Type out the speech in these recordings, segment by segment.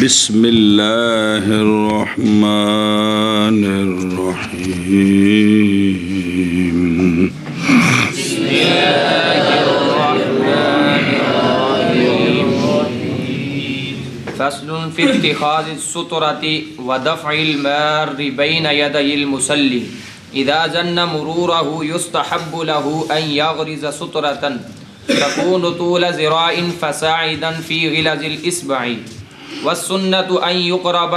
بسم اللہ الرحمن الرحیم فصل في اتخاذ السترة ودفع المار بين يدي المصلي إذا ظن مروره يستحب له أن يغرز سترة تكون طول ذراع فصاعدا في غلظ الإصبع والسنة أن يقرب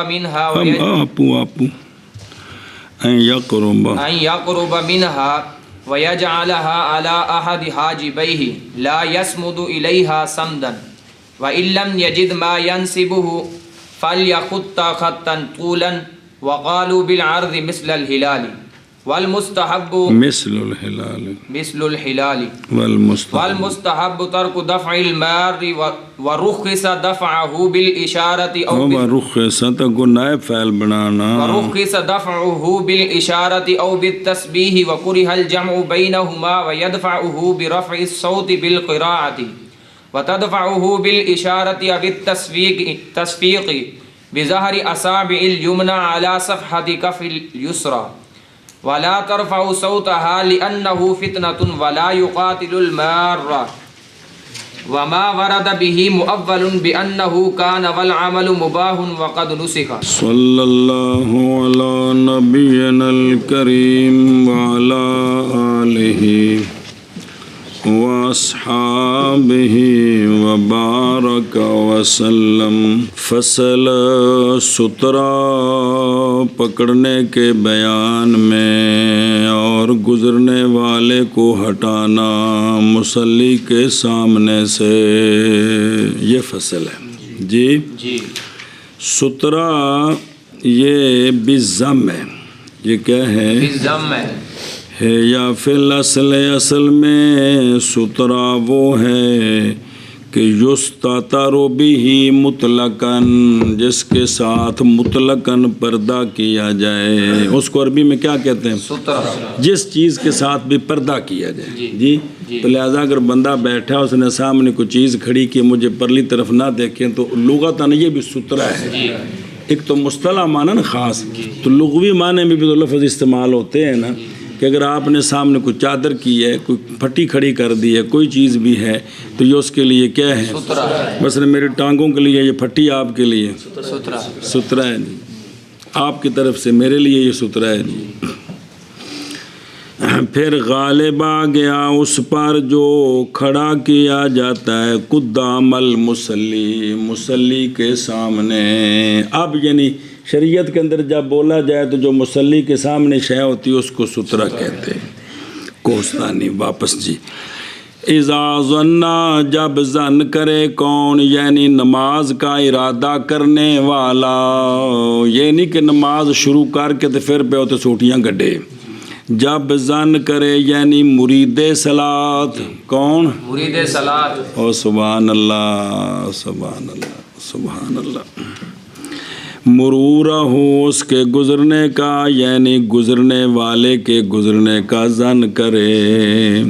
منها ويجعلها على أحد حاجبيه لا يصمد إليها صمدا وإن لم يجد ما ينسبه فليخط خطا طولا وقالوا بالعرض مثل الهلال والمستحب والمستحب ترك دفع المار ورخص دفعه بالإشارة أو بالتسبيح وكره الجمع بينهما ويدفعه برفع الصوت بالقراءة وتدفعه بالإشارة أو التصفيق بظهر أصابع اليمنى على صفحة كف اليسرى ولا ترفع صوتها لأنه فتنة ولا يقاتل المار وما ورد به مؤول بأنه كان والعمل مباح وقد نسخ. صلى الله على نبينا الكريم وعلى آله وَأَصْحَابِهِ وَبَارَكَ وَسَلَّمَ. فصل سترہ پکڑنے کے بیان میں اور گزرنے والے کو ہٹانا مصلی کے سامنے سے، یہ فصل ہے جی. سترہ یہ بالضم ہے، یہ کیا ہے؟ بالضم ہے یا فی اصل میں سترہ وہ ہے کہ یستتر بہ مطلقاً، جس کے ساتھ مطلقاً پردہ کیا جائے. اس کو عربی میں کیا کہتے ہیں؟ سترہ. جس چیز کے ساتھ بھی پردہ کیا جائے جی. تو لہذا اگر بندہ بیٹھا اس نے سامنے کوئی چیز کھڑی کی مجھے پرلی طرف نہ دیکھیں تو لغتاً یہ بھی سترہ ہے. ایک تو مصطلح معنی نا خاص، تو لغوی معنی میں بھی تو لفظ استعمال ہوتے ہیں نا، کہ اگر آپ نے سامنے کوئی چادر کی ہے، کوئی پھٹی کھڑی کر دی ہے، کوئی چیز بھی ہے تو یہ اس کے لیے کیا ہے؟ مثلا میری ٹانگوں کے لیے یہ پھٹی آپ کے لیے سترہ ہے نہیں، آپ کی طرف سے میرے لیے یہ سترہ ہے نہیں. پھر غالب آ گیا اس پر جو کھڑا کیا جاتا ہے قدام المصلی، مصلی کے سامنے. اب یعنی شریعت کے اندر جب بولا جائے تو جو مصلی کے سامنے شے ہوتی ہے اس کو سترہ کہتے ہیں. کوستانی واپس جی. اذا ظنا، جب ظن کرے کون؟ یعنی نماز کا ارادہ کرنے والا. یہ نہیں کہ نماز شروع کر کے تو پھر پہ ہوتے سوٹیاں گڈے. جب ظن کرے یعنی مرید صلاۃ. کون؟ مرید صلاۃ. او سبحان اللہ سبحان اللہ سبحان اللہ. مرورہ ہو، اس کے گزرنے کا، یعنی گزرنے والے کے گزرنے کا ظن کرے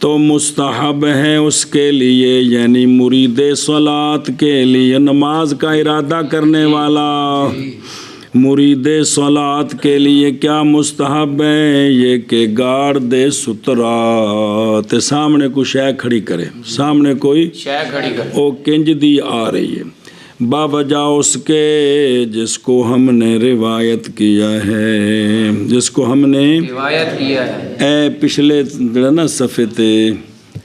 تو مستحب ہے اس کے لیے، یعنی مرید صلاۃ کے لیے، نماز کا ارادہ کرنے والا مرید صلاۃ کے لیے کیا مستحب ہے؟ یہ کہ گاڑ دے سترہ، تے سامنے کوئی شے کھڑی کرے، سامنے کوئی شے کھڑی کرے، او کنج دی آ رہی ہے باوجہ اس کے جس کو ہم نے روایت کیا ہے، جس کو ہم نے روایت کیا ہے. اے پچھلے جڑا نا صفحے تے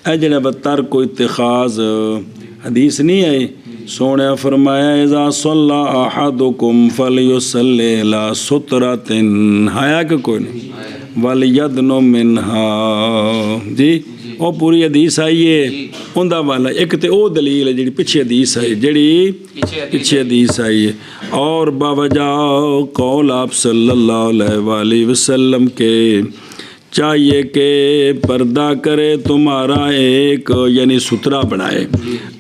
اے جڑا بتر کو اتخاذ حدیث نہیں ہے، سونے فرمایا اذا صلی احدکم فلیصلی الی سترۃ، ہایا کہ کوئی نہیں، ولیدن منہا جی. وہ پوری حدیث آئی ہے اندہ والا. ایک تے او دلیل ہے جڑی پیچھے حدیث آئی، جڑی پیچھے حدیث آئی ہے، اور باوجہ قول آپ صلی اللہ علیہ وآلہ وسلم کے چاہیے کہ پردہ کرے تمہارا ایک، یعنی سترہ بنائے،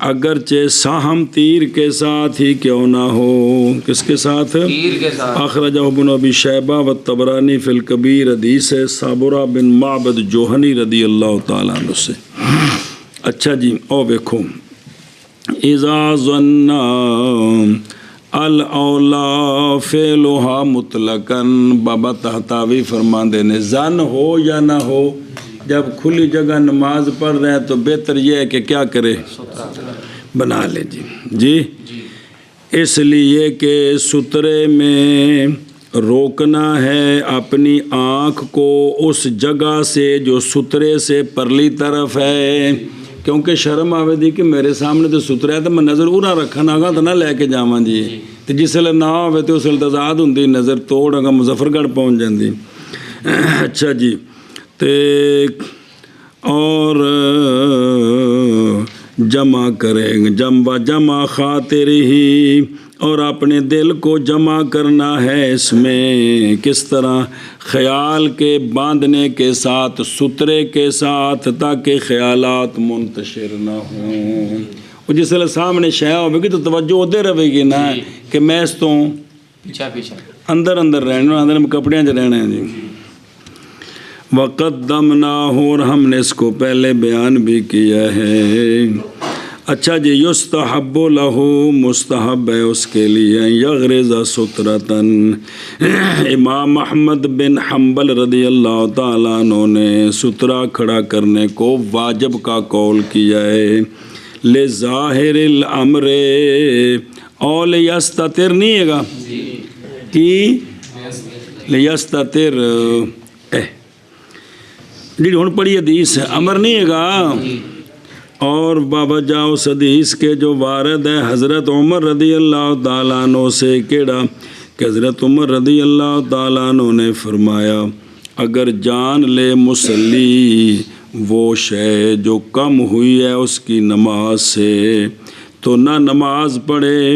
اگرچہ ساہم تیر کے ساتھ ہی کیوں نہ ہو. کس کے ساتھ؟ تیر کے ساتھ. اخرجہ ابن ابی شیبہ والطبرانی فی الکبیر، حدیث ہے صابرہ بن معبد جوہنی رضی اللہ تعالیٰ عنہ سے. اچھا جی، او دیکھو اذا ظن الاولا فعلها مطلقاً بابا تحتاوی فرماندے نے زن ہو یا نہ ہو جب کھلی جگہ نماز پڑھ رہے ہیں تو بہتر یہ ہے کہ کیا کرے بنا لے جی اس لیے کہ سترے میں روکنا ہے اپنی آنکھ کو اس جگہ سے جو سترے سے پرلی طرف ہے کیونکہ شرم آوے دی کہ میرے سامنے تو سترا ہے تو میں نظر ارا رکھنا گا تو نہ لے کے جاواں جی تو جس ویلے نہ ہوئے تو اس ویلے تضاد ہوندی نظر توڑ اگا مظفر گڑھ پہنچ جاندی اچھا جی تے اور جمع کریں جمع خاطر ہی اور اپنے دل کو جمع کرنا ہے اس میں کس طرح خیال کے باندھنے کے ساتھ سترے کے ساتھ تاکہ خیالات منتشر نہ ہوں وہ جس ویلے سامنے شے ہوے گی تو توجہ ادھر رہے گی نا کہ میں اس تو پیچھے اندر رہنا اندر کپڑیاں چ رہنا ہے جی وقدمناہ اور ہم نے اس کو پہلے بیان بھی کیا ہے اچھا جی یستحب لہو مستحب ہے اس کے لیے یغرز سترتن امام احمد بن حنبل رضی اللہ تعالیٰ عنہ نے سترہ کھڑا کرنے کو واجب کا قول کیا ہے لظاہر الامر اور لیستتر نہیں ہے گا کہ لیستتر جی ہن پڑھی حدیث امر نہیں ہے گا اور بابا جاؤ حدیث کے جو وارد ہے حضرت عمر رضی اللہ تعالیٰ عنہ سے کیڑا کہ حضرت عمر رضی اللہ تعالیٰ عنہ نے فرمایا اگر جان لے مصلی وہ شے جو کم ہوئی ہے اس کی نماز سے تو نہ نماز پڑھے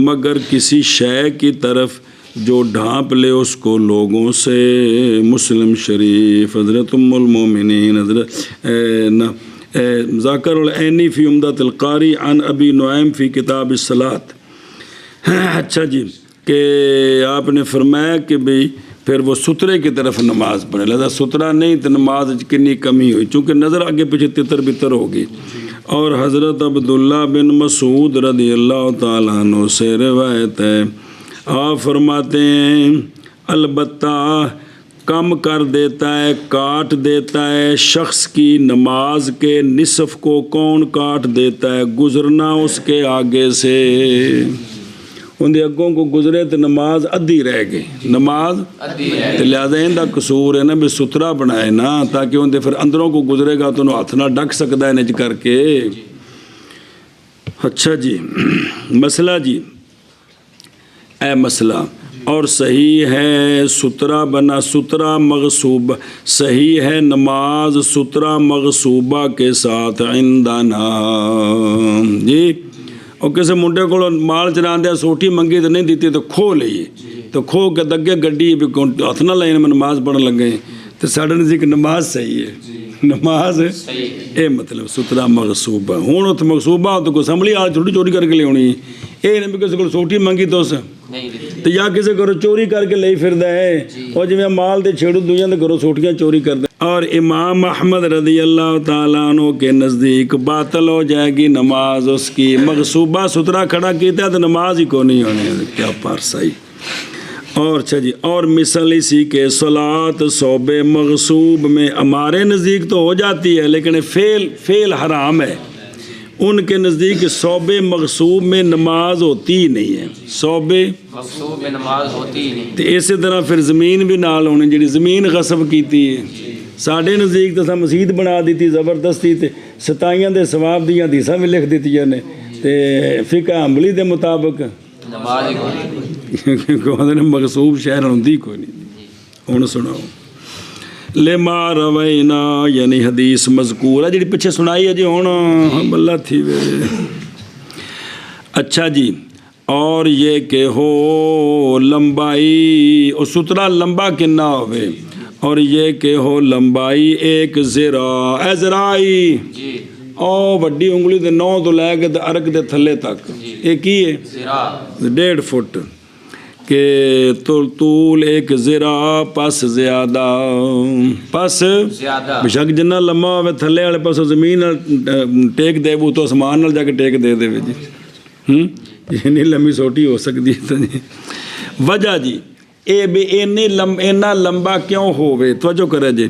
مگر کسی شے کی طرف جو ڈھانپ لے اس کو لوگوں سے مسلم شریف حضرت ام المومنین حضرت ذاکر العینی فی عمدۃ القاری عن ابی نعیم فی کتاب الصلاۃ اچھا جی کہ آپ نے فرمایا کہ بھئی پھر وہ سترے کی طرف نماز پڑھے لہذا سترہ نہیں تو نماز کنی کمی ہوئی چونکہ نظر آگے پیچھے تتر بتر ہوگی اور حضرت عبداللہ بن مسعود رضی اللہ تعالیٰ عنہ سے روایت ہے آپ فرماتے ہیں البتہ کم کر دیتا ہے کاٹ دیتا ہے شخص کی نماز کے نصف کو کون کاٹ دیتا ہے گزرنا اس کے آگے سے ان دے اگوں کو گزرے تو نماز ادھی رہ گئی نماز تو لہذا ان دا قصور ہے نا بھی ستھرا بنائے نا تاکہ ان دے پھر اندروں کو گزرے گا تو انہوں ہاتھ نہ ڈک سکتا ہے نج کر کے اچھا جی مسئلہ جی اے مسئلہ اور صحیح ہے سترہ بنا سترہ مغصوبہ صحیح ہے نماز سترہ مغصوبہ کے ساتھ عندنا جی اور کسی منڈے کو مال چلان دیا سوٹی منگی تو نہیں دیتی تو کھو لئیے تو کھو کے دگے گڈی بھی ہاتھ نہ لائیں میں نماز پڑھنے لگ گئے تو ساڑھے نزدیک نماز صحیح ہے نماز اے مطلب سترہ مغصوبہ ہوں اتنے مغصوبہ ہو تو کوئی سنبھلی آج چھوٹی چوری کر کے لے ہونی یہ نہیں بھی کسی کو سوٹی منگی تو اس تو یا کسی کو چوری کر کے لے پھر ہے اور جی میں مال دے چھیڑو دویاں تو کرو سوٹیاں چوری کر دے اور امام احمد رضی اللہ تعالیٰ عنہ کے نزدیک باطل ہو جائے گی نماز اس کی مغصوبہ سترہ کھڑا کیتا ہے تو نماز ہی کو نہیں ہونی کیا پارسائی اور اچھا جی اور مثل اسی کے صلاۃ صوب مغصوب میں ہمارے نزدیک تو ہو جاتی ہے لیکن فعل حرام ہے ان کے نزدیک صوب مغصوب میں نماز ہوتی ہی نہیں ہے صوب مغصوب میں نماز ہوتی ہی نہیں تو اسی طرح پھر زمین بھی نال ہونی جی زمین غصب کیتی ہے ساڑھے نزدیک تو مسجد بنا دیتی زبردستی تے ستائیاں دے ثواب دیاں حدیثاں بھی لکھ دیتی نے تے فقہ حنبلی دے مطابق نماز ہی کوئی مغصوب شہر ہوندی کوئی نہیں ہن سناؤ لما روینا یعنی حدیث مذکور ہے جی پیچھے سنائی ہے جی ہوں اللہ تھی وے اچھا جی اور یہ کہ ہو لمبائی اور سترہ لمبا کنا ہوئے اور یہ کہ ہو لمبائی ایک ذراع اے ذراعی او وڈی انگلی دے 9 تو لے کے ارک دے تھلے تک ایک ہی ہے 1.5 فٹ کہ طول ایک ذراع پس زیادہ بشک جنہ لمبا ہوئے تھلے والے پاس زمین ٹیک دے وہ تو آسمان نال جا کے ٹیک دے دے جی ਇੰਨੀ ਲੰਮੀ ਸੋਟੀ ਹੋ ਸਕਦੀ ਹੈ ਤਾਂ ਜੀ ਵਜ੍ਹਾ ਜੀ ਇਹ ਵੀ ਇੰਨਾ ਲੰਬਾ ਕਿਉਂ ਹੋਵੇ ਤਵੱਜੋ ਕਰੇ ਜੀ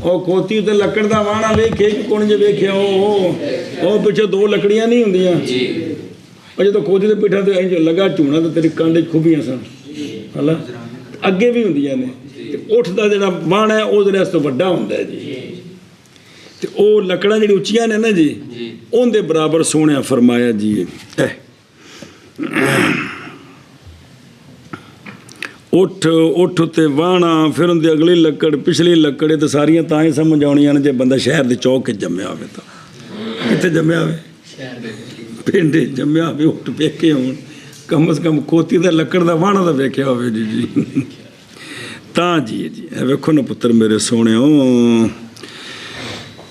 ਉਹ ਖੋਤੀ ਤੇ ਲੱਕੜ ਦਾ ਵਾਹਣਾ ਵੇਖੇ ਕਿ ਕੋਣ ਜੇ ਵੇਖਿਆ ਉਹ ਪਿੱਛੇ ਦੋ ਲੱਕੜੀਆਂ ਨਹੀਂ ਹੁੰਦੀਆਂ ਜੀ ਉਹ ਜਦੋਂ ਖੋਤੀ ਦੇ ਪਿੱਠਾਂ ਤੇ ਇੰਜ ਲੱਗਾ ਝੂਣਾ ਤੇ ਤੇਰੇ ਕਾਂਡੇ ਖੁੱਬੀਆਂ ਸਨ ਹਲਾ ਅੱਗੇ ਵੀ ਹੁੰਦੀਆਂ ਨੇ ਤੇ ਉੱਠ ਦਾ ਜਿਹੜਾ ਵਾਹਣਾ ਹੈ ਉਹ ਜਿਹੜੇ ਇਸ ਤੋਂ ਵੱਡਾ ਹੁੰਦਾ ਜੀ ਤੇ ਉਹ ਲੱਕੜਾਂ ਜਿਹੜੀ ਉੱਚੀਆਂ ਨੇ ਨਾ ਜੀ ਉਹਦੇ ਬਰਾਬਰ ਸੋਹਣਿਆ ਫਰਮਾਇਆ ਜੀ ਉੱਠ ਤੇ ਵਾਹਣਾ ਫਿਰ ਉਹਦੀ ਅਗਲੀ ਲੱਕੜ ਪਿਛਲੀ ਲੱਕੜ ਤੇ ਸਾਰੀਆਂ ਤਾਂ ਹੀ ਸਮਝ ਆਉਣੀਆਂ ਨੇ ਜੇ ਬੰਦਾ ਸ਼ਹਿਰ ਦੇ ਚੌਕ 'ਚ ਜੰਮਿਆ ਹੋਵੇ ਤਾਂ ਕਿੱਥੇ ਜੰਮਿਆ ਹੋਵੇ ਪਿੰਡ ਜੰਮਿਆ ਹੋਵੇ ਉੱਠ ਵੇਖੇ ਹੋਣ ਕਮ ਸੇ ਕਮ ਖੋਤੀ ਦਾ ਲੱਕੜ ਦਾ ਵਾਹਣਾ ਦਾ ਵੇਖਿਆ ਹੋਵੇ ਜੀ ਤਾਂ ਜੀ ਇਹ ਵੇਖੋ ਨਾ ਪੁੱਤਰ ਮੇਰੇ ਸੋਹਣਿਓ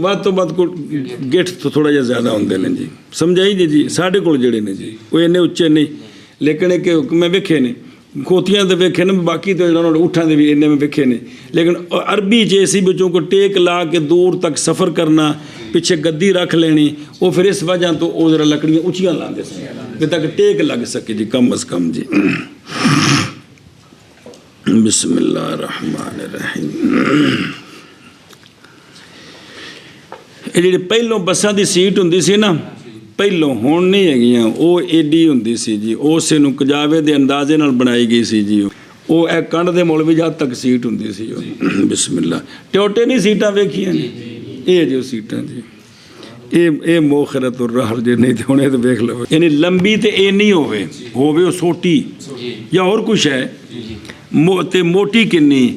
ਵੱਧ ਤੋਂ ਵੱਧ ਕੋਲ ਗਿੱਠ ਤੋਂ ਥੋੜਾ ਜਿਹਾ ਜ਼ਿਆਦਾ ਹੁੰਦੇ ਨੇ ਜੀ ਸਮਝਾਈ ਜੀ ਸਾਡੇ ਕੋਲ ਜਿਹੜੇ ਨੇ ਜੀ ਉਹ ਇੰਨੇ ਉੱਚੇ ਨਹੀਂ ਲੇਕਿਨ ਇੱਕ ਮੈਂ ਵੇਖੇ ਨੇ ਖੋਤੀਆਂ ਦੇ ਵੇਖੇ ਨੇ ਬਾਕੀ ਤੇ ਉਹਨਾਂ ਦੇ ਊਠਾਂ ਦੇ ਵੀ ਇੰਨੇ ਮੈਂ ਵੇਖੇ ਨੇ ਲੇਕਿਨ ਅਰਬੀ ਚ ਐਸੀ ਵਿੱਚੋਂ ਕੋ ਟੇਕ ਲਾ ਕੇ ਦੂਰ ਤੱਕ ਸਫ਼ਰ ਕਰਨਾ ਪਿੱਛੇ ਗੱਦੀ ਰੱਖ ਲੈਣੀ ਉਹ ਫਿਰ ਇਸ ਵਜ੍ਹਾ ਤੋਂ ਉਹ ਜਰਾ ਲੱਕੜੀਆਂ ਉੱਚੀਆਂ ਲਾਉਂਦੇ ਸੀ ਕਿ ਤੱਕ ਟੇਕ ਲੱਗ ਸਕੇ ਜੀ ਕਮ ਅਜ਼ ਕਮ ਜੀ ਬਿਸਮਿਲ੍ਲਾਹਿਰ ਰਹਿਮਾਨਿਰ ਰਹੀਮ ਇਹ ਜਿਹੜੀ ਪਹਿਲੋਂ ਬੱਸਾਂ ਦੀ ਸੀਟ ਹੁੰਦੀ ਸੀ ਨਾ ਪਹਿਲੋਂ ਹੁਣ ਨਹੀਂ ਹੈਗੀਆਂ ਉਹ ਏਡੀ ਹੁੰਦੀ ਸੀ ਜੀ ਉਸੇ ਨੂੰ ਕਜਾਵੇ ਦੇ ਅੰਦਾਜ਼ੇ ਨਾਲ ਬਣਾਈ ਗਈ ਸੀ ਜੀ ਉਹ ਇਹ ਕੰਧ ਦੇ ਮੁੱਲ ਵੀ ਜਦ ਤੱਕ ਸੀਟ ਹੁੰਦੀ ਸੀ ਉਹ ਬਿਸਮਿਲ੍ਲਾ ਟਿਓਟੇ ਨਹੀਂ ਸੀਟਾਂ ਵੇਖੀਆਂ ਇਹ ਜੋ ਸੀਟਾਂ ਜੀ ਇਹ ਮੋਖਰਤੁਰ ਜੇ ਨਹੀਂ ਤੇ ਹੁਣ ਇਹ ਤਾਂ ਵੇਖ ਲਓ ਯਾਨੀ ਲੰਬੀ ਤੇ ਇਹ ਨਹੀਂ ਹੋਵੇ ਉਹ ਛੋਟੀ ਜਾਂ ਹੋਰ ਕੁਛ ਹੈ ਤੇ ਮੋਟੀ ਕਿੰਨੀ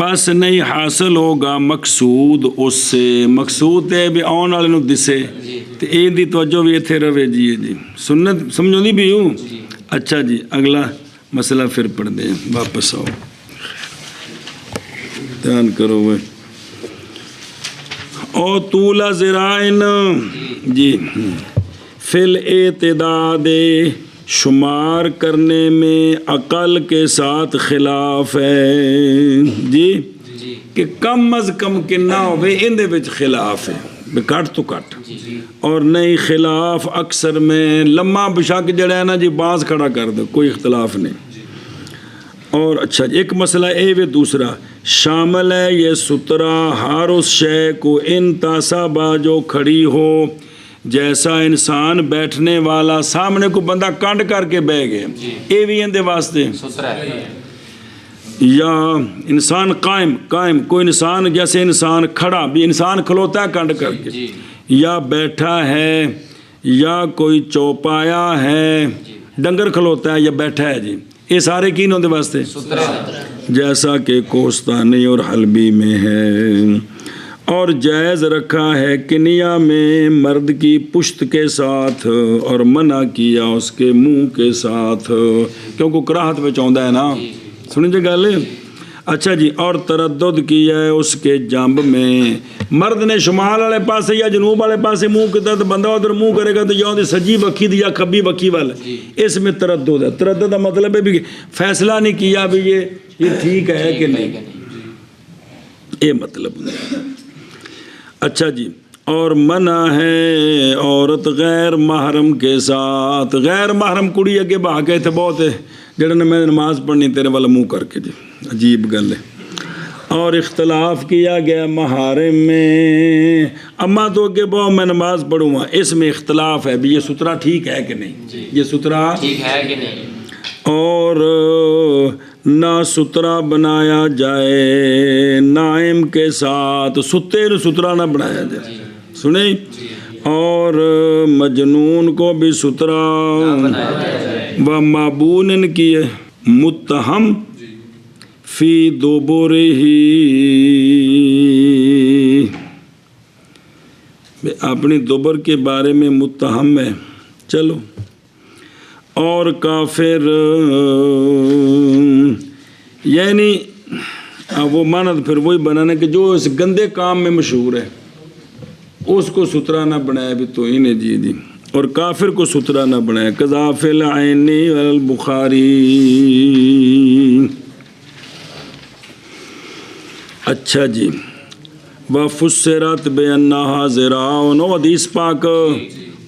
پس نہیں حاصل ہوگا مقصود اس سے مقصود ہے بھی آن والے نو دسے تو یہ دی توجہ بھی اتنے رہے جی سنت سمجھو نہیں بھی ہوں اچھا جی اگلا مسئلہ پھر پڑھ دیں واپس آؤ دھیان کرو وہ او طول ذرائن جی فی الاعتداد شمار کرنے میں عقل کے ساتھ خلاف ہے جی کہ کم از کم کنا ہوئے ان دے وچ خلاف ہے بے کٹ تو کٹ اور نہیں خلاف اکثر میں لمحہ بشک جڑا ہے نا جی باز کھڑا کر دو کوئی اختلاف نہیں اور اچھا ایک مسئلہ اے وے دوسرا شامل ہے یہ سترہ ہر اس شے کو ان تاسابہ جو کھڑی ہو جیسا انسان بیٹھنے والا سامنے کو بندہ کانڈ کر کے بہ گئے اے بھی اندے واسطے یا انسان قائم کوئی انسان جیسے انسان کھڑا بھی انسان کھلوتا ہے کانڈ کر کے یا بیٹھا ہے یا کوئی چوپایا ہے ڈنگر کھلوتا ہے یا بیٹھا ہے جی یہ سارے کین ہوندے واسطے جیسا کہ کوستانی اور حلبی میں ہے اور جائز رکھا ہے کنیا میں مرد کی پشت کے ساتھ اور منع کیا اس کے منہ کے ساتھ کیونکہ کراہت میں چاہتا ہے نا سنیں جی گل اچھا جی اور تردد کیا ہے اس کے جنب میں مرد نے شمال والے پاسے یا جنوب والے پاسے منہ کی طرف بندہ ادھر منہ کرے گا تو یا ادھر سجی بکھی دی یا کھبی بکھی والا اس میں تردد ہے تردد کا مطلب ہے بھی فیصلہ نہیں کیا بھی یہ ٹھیک ہے کہ نہیں یہ مطلب اچھا جی اور منع ہے عورت غیر محرم کے ساتھ غیر محرم کڑی اگے بہا کے تھے بہت ہے جڑے نے میں نماز پڑھنی تیرے والا منہ کر کے جی عجیب گل ہے اور اختلاف کیا گیا محارم میں اما تو اگے بہو میں نماز پڑھوں گا اس میں اختلاف ہے بھی یہ سترہ ٹھیک ہے کہ نہیں یہ سترہ ٹھیک ہے کہ نہیں اور نہ سترہ بنایا جائے نائم کے ساتھ ستے نو سترہ نہ بنایا جائے سنیں اور مجنون کو بھی سترہ و معبون کی متہم فی دوبرہ اپنی دوبر کے بارے میں متہم ہے چلو اور کافر یعنی وہ ماند پھر وہی بنانا کہ جو اس گندے کام میں مشہور ہے اس کو سترہ نہ بنایا بھی تو انہیں جی اور کافر کو سترہ نہ بنایا قذاف العین البخاری اچھا جی وفسرت بأنہا ذراعن حدیث پاک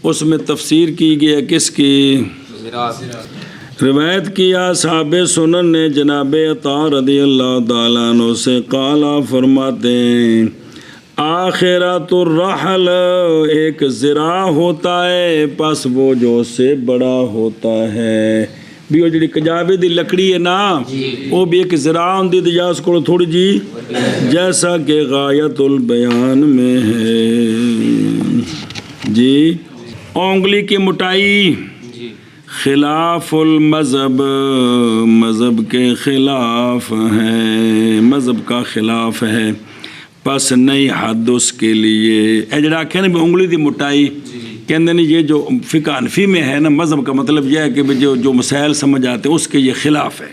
اس میں تفسیر کی گئی ہے کس کی روایت کیا صحابہ سنن نے جناب عطا رضی اللہ تعالیٰ عنہ سے قالا فرماتے ہیں آخرت الرحل ایک ذراع ہوتا ہے پس وہ جو اس سے بڑا ہوتا ہے بھی وہ جڑی کجاوے دی لکڑی ہے نا وہ بھی ایک ذراع ہوندی دی جا اس کو تھوڑی جی جیسا کہ غایت البیان میں ہے جی اونگلی کی مٹائی خلاف المذہب مذہب کے خلاف ہے مذہب کا خلاف ہے پس نئی حد اس کے لیے اے جڑا کہنے بھی انگلی دی مٹائی کہندے نہیں یہ جو فقہ حنفی میں ہے نا مذہب کا مطلب یہ ہے کہ جو مسائل سمجھ آتے ہیں اس کے یہ خلاف ہے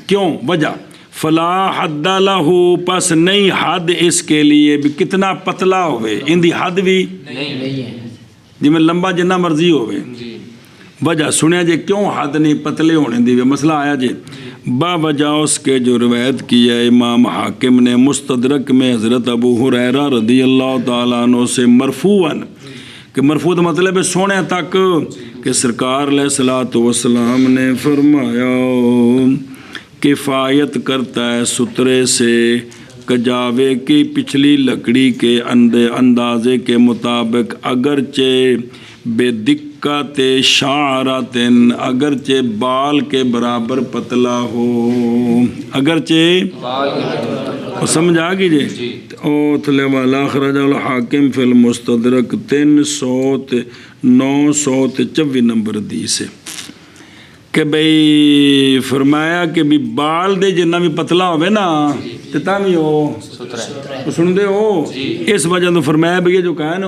کیوں وجہ فلا حد لہ پس نئی حد اس کے لیے بھی کتنا پتلا ہوئے ان دی حد بھی جی میں لمبا جنہ مرضی ہوئے وجہ سنیا جے کیوں حد نہیں پتلے ہونے دی مسئلہ آیا جے با وجہ اس کے جو روایت کی ہے امام حاکم نے مستدرک میں حضرت ابو ہریرہ رضی اللہ تعالیٰ عنہ سے مرفوعاً کہ مرفوع مطلب ہے سونے تک کہ سرکار علیہ الصلوۃ والسلام نے فرمایا کفایت کرتا ہے سترے سے کجاوے کی پچھلی لکڑی کے اندازے کے مطابق اگرچہ بے دقت شعرات اگرچہ بال کے برابر پتلا ہو اگرچہ سمجھ آ گئی جی اوتلے والا خرج الحاکم فی المستدرک 924 نمبر حدیث ہے کہ بھئی فرمایا کہ بھی بال دے جنہ بھی پتلا ہوئے نا ਤੇ ਤਾਂ ਵੀ ਉਹ ਸੁਣਦੇ ਹੋ। ਇਸ ਵਜ੍ਹਾ ਤੋਂ ਫਰਮਾਇਆ ਵੀ ਇਹ ਜੋ ਕਹਾ ਨਾ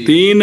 3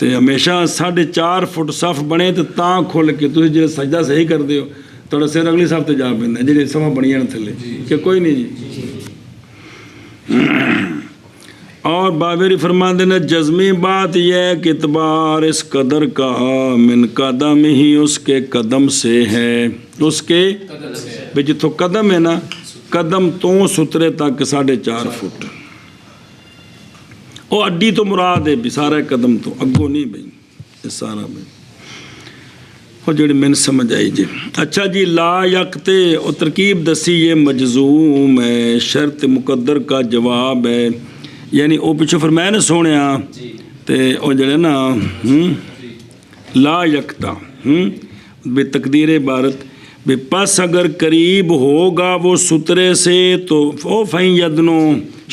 ਤੇ ਹਮੇਸ਼ਾ 4.5 ਫੁੱਟ ਸਫ ਬਣੇ ਤੇ ਤਾਂ ਖੁੱਲ ਕੇ ਤੁਸੀਂ ਜਿਹੜੇ ਸਜਦਾ ਸਹੀ ਕਰਦੇ ਹੋ ਤੁਹਾਡਾ ਸਿਰ ਅਗਲੀ ਸਫ ਤੇ ਜਾ ਪੈਂਦਾ, ਜਿਹੜੇ ਸਫਾਂ ਬਣੀਆਂ ਨੇ ਥੱਲੇ ਕਿ ਕੋਈ ਨਹੀਂ ਜੀ। اور بابری فرماتے ہیں جزمی بات یہ ہے کہ اعتبار اس قدر کا من قدم ہی اس کے قدم سے ہے، اس کے بھی جتوں قدم ہے نا، قدم تو سترے تک 4.5 فٹ، وہ اڈی تو مراد ہے بھی سارا قدم تو اگوں نہیں بھائی، یہ سارا بھائی اور جڑی میں نے سمجھ آئی جی۔ اچھا جی، لا یکتے اور ترکیب دسی یہ مجزوم ہے، شرط مقدر کا جواب ہے، یعنی وہ پیچھے فرمایا نا سونیا تے وہ جڑے نا لا یکتا بے تقدیر عبارت بے پس اگر قریب ہوگا وہ سترے سے تو او فہیں یدنو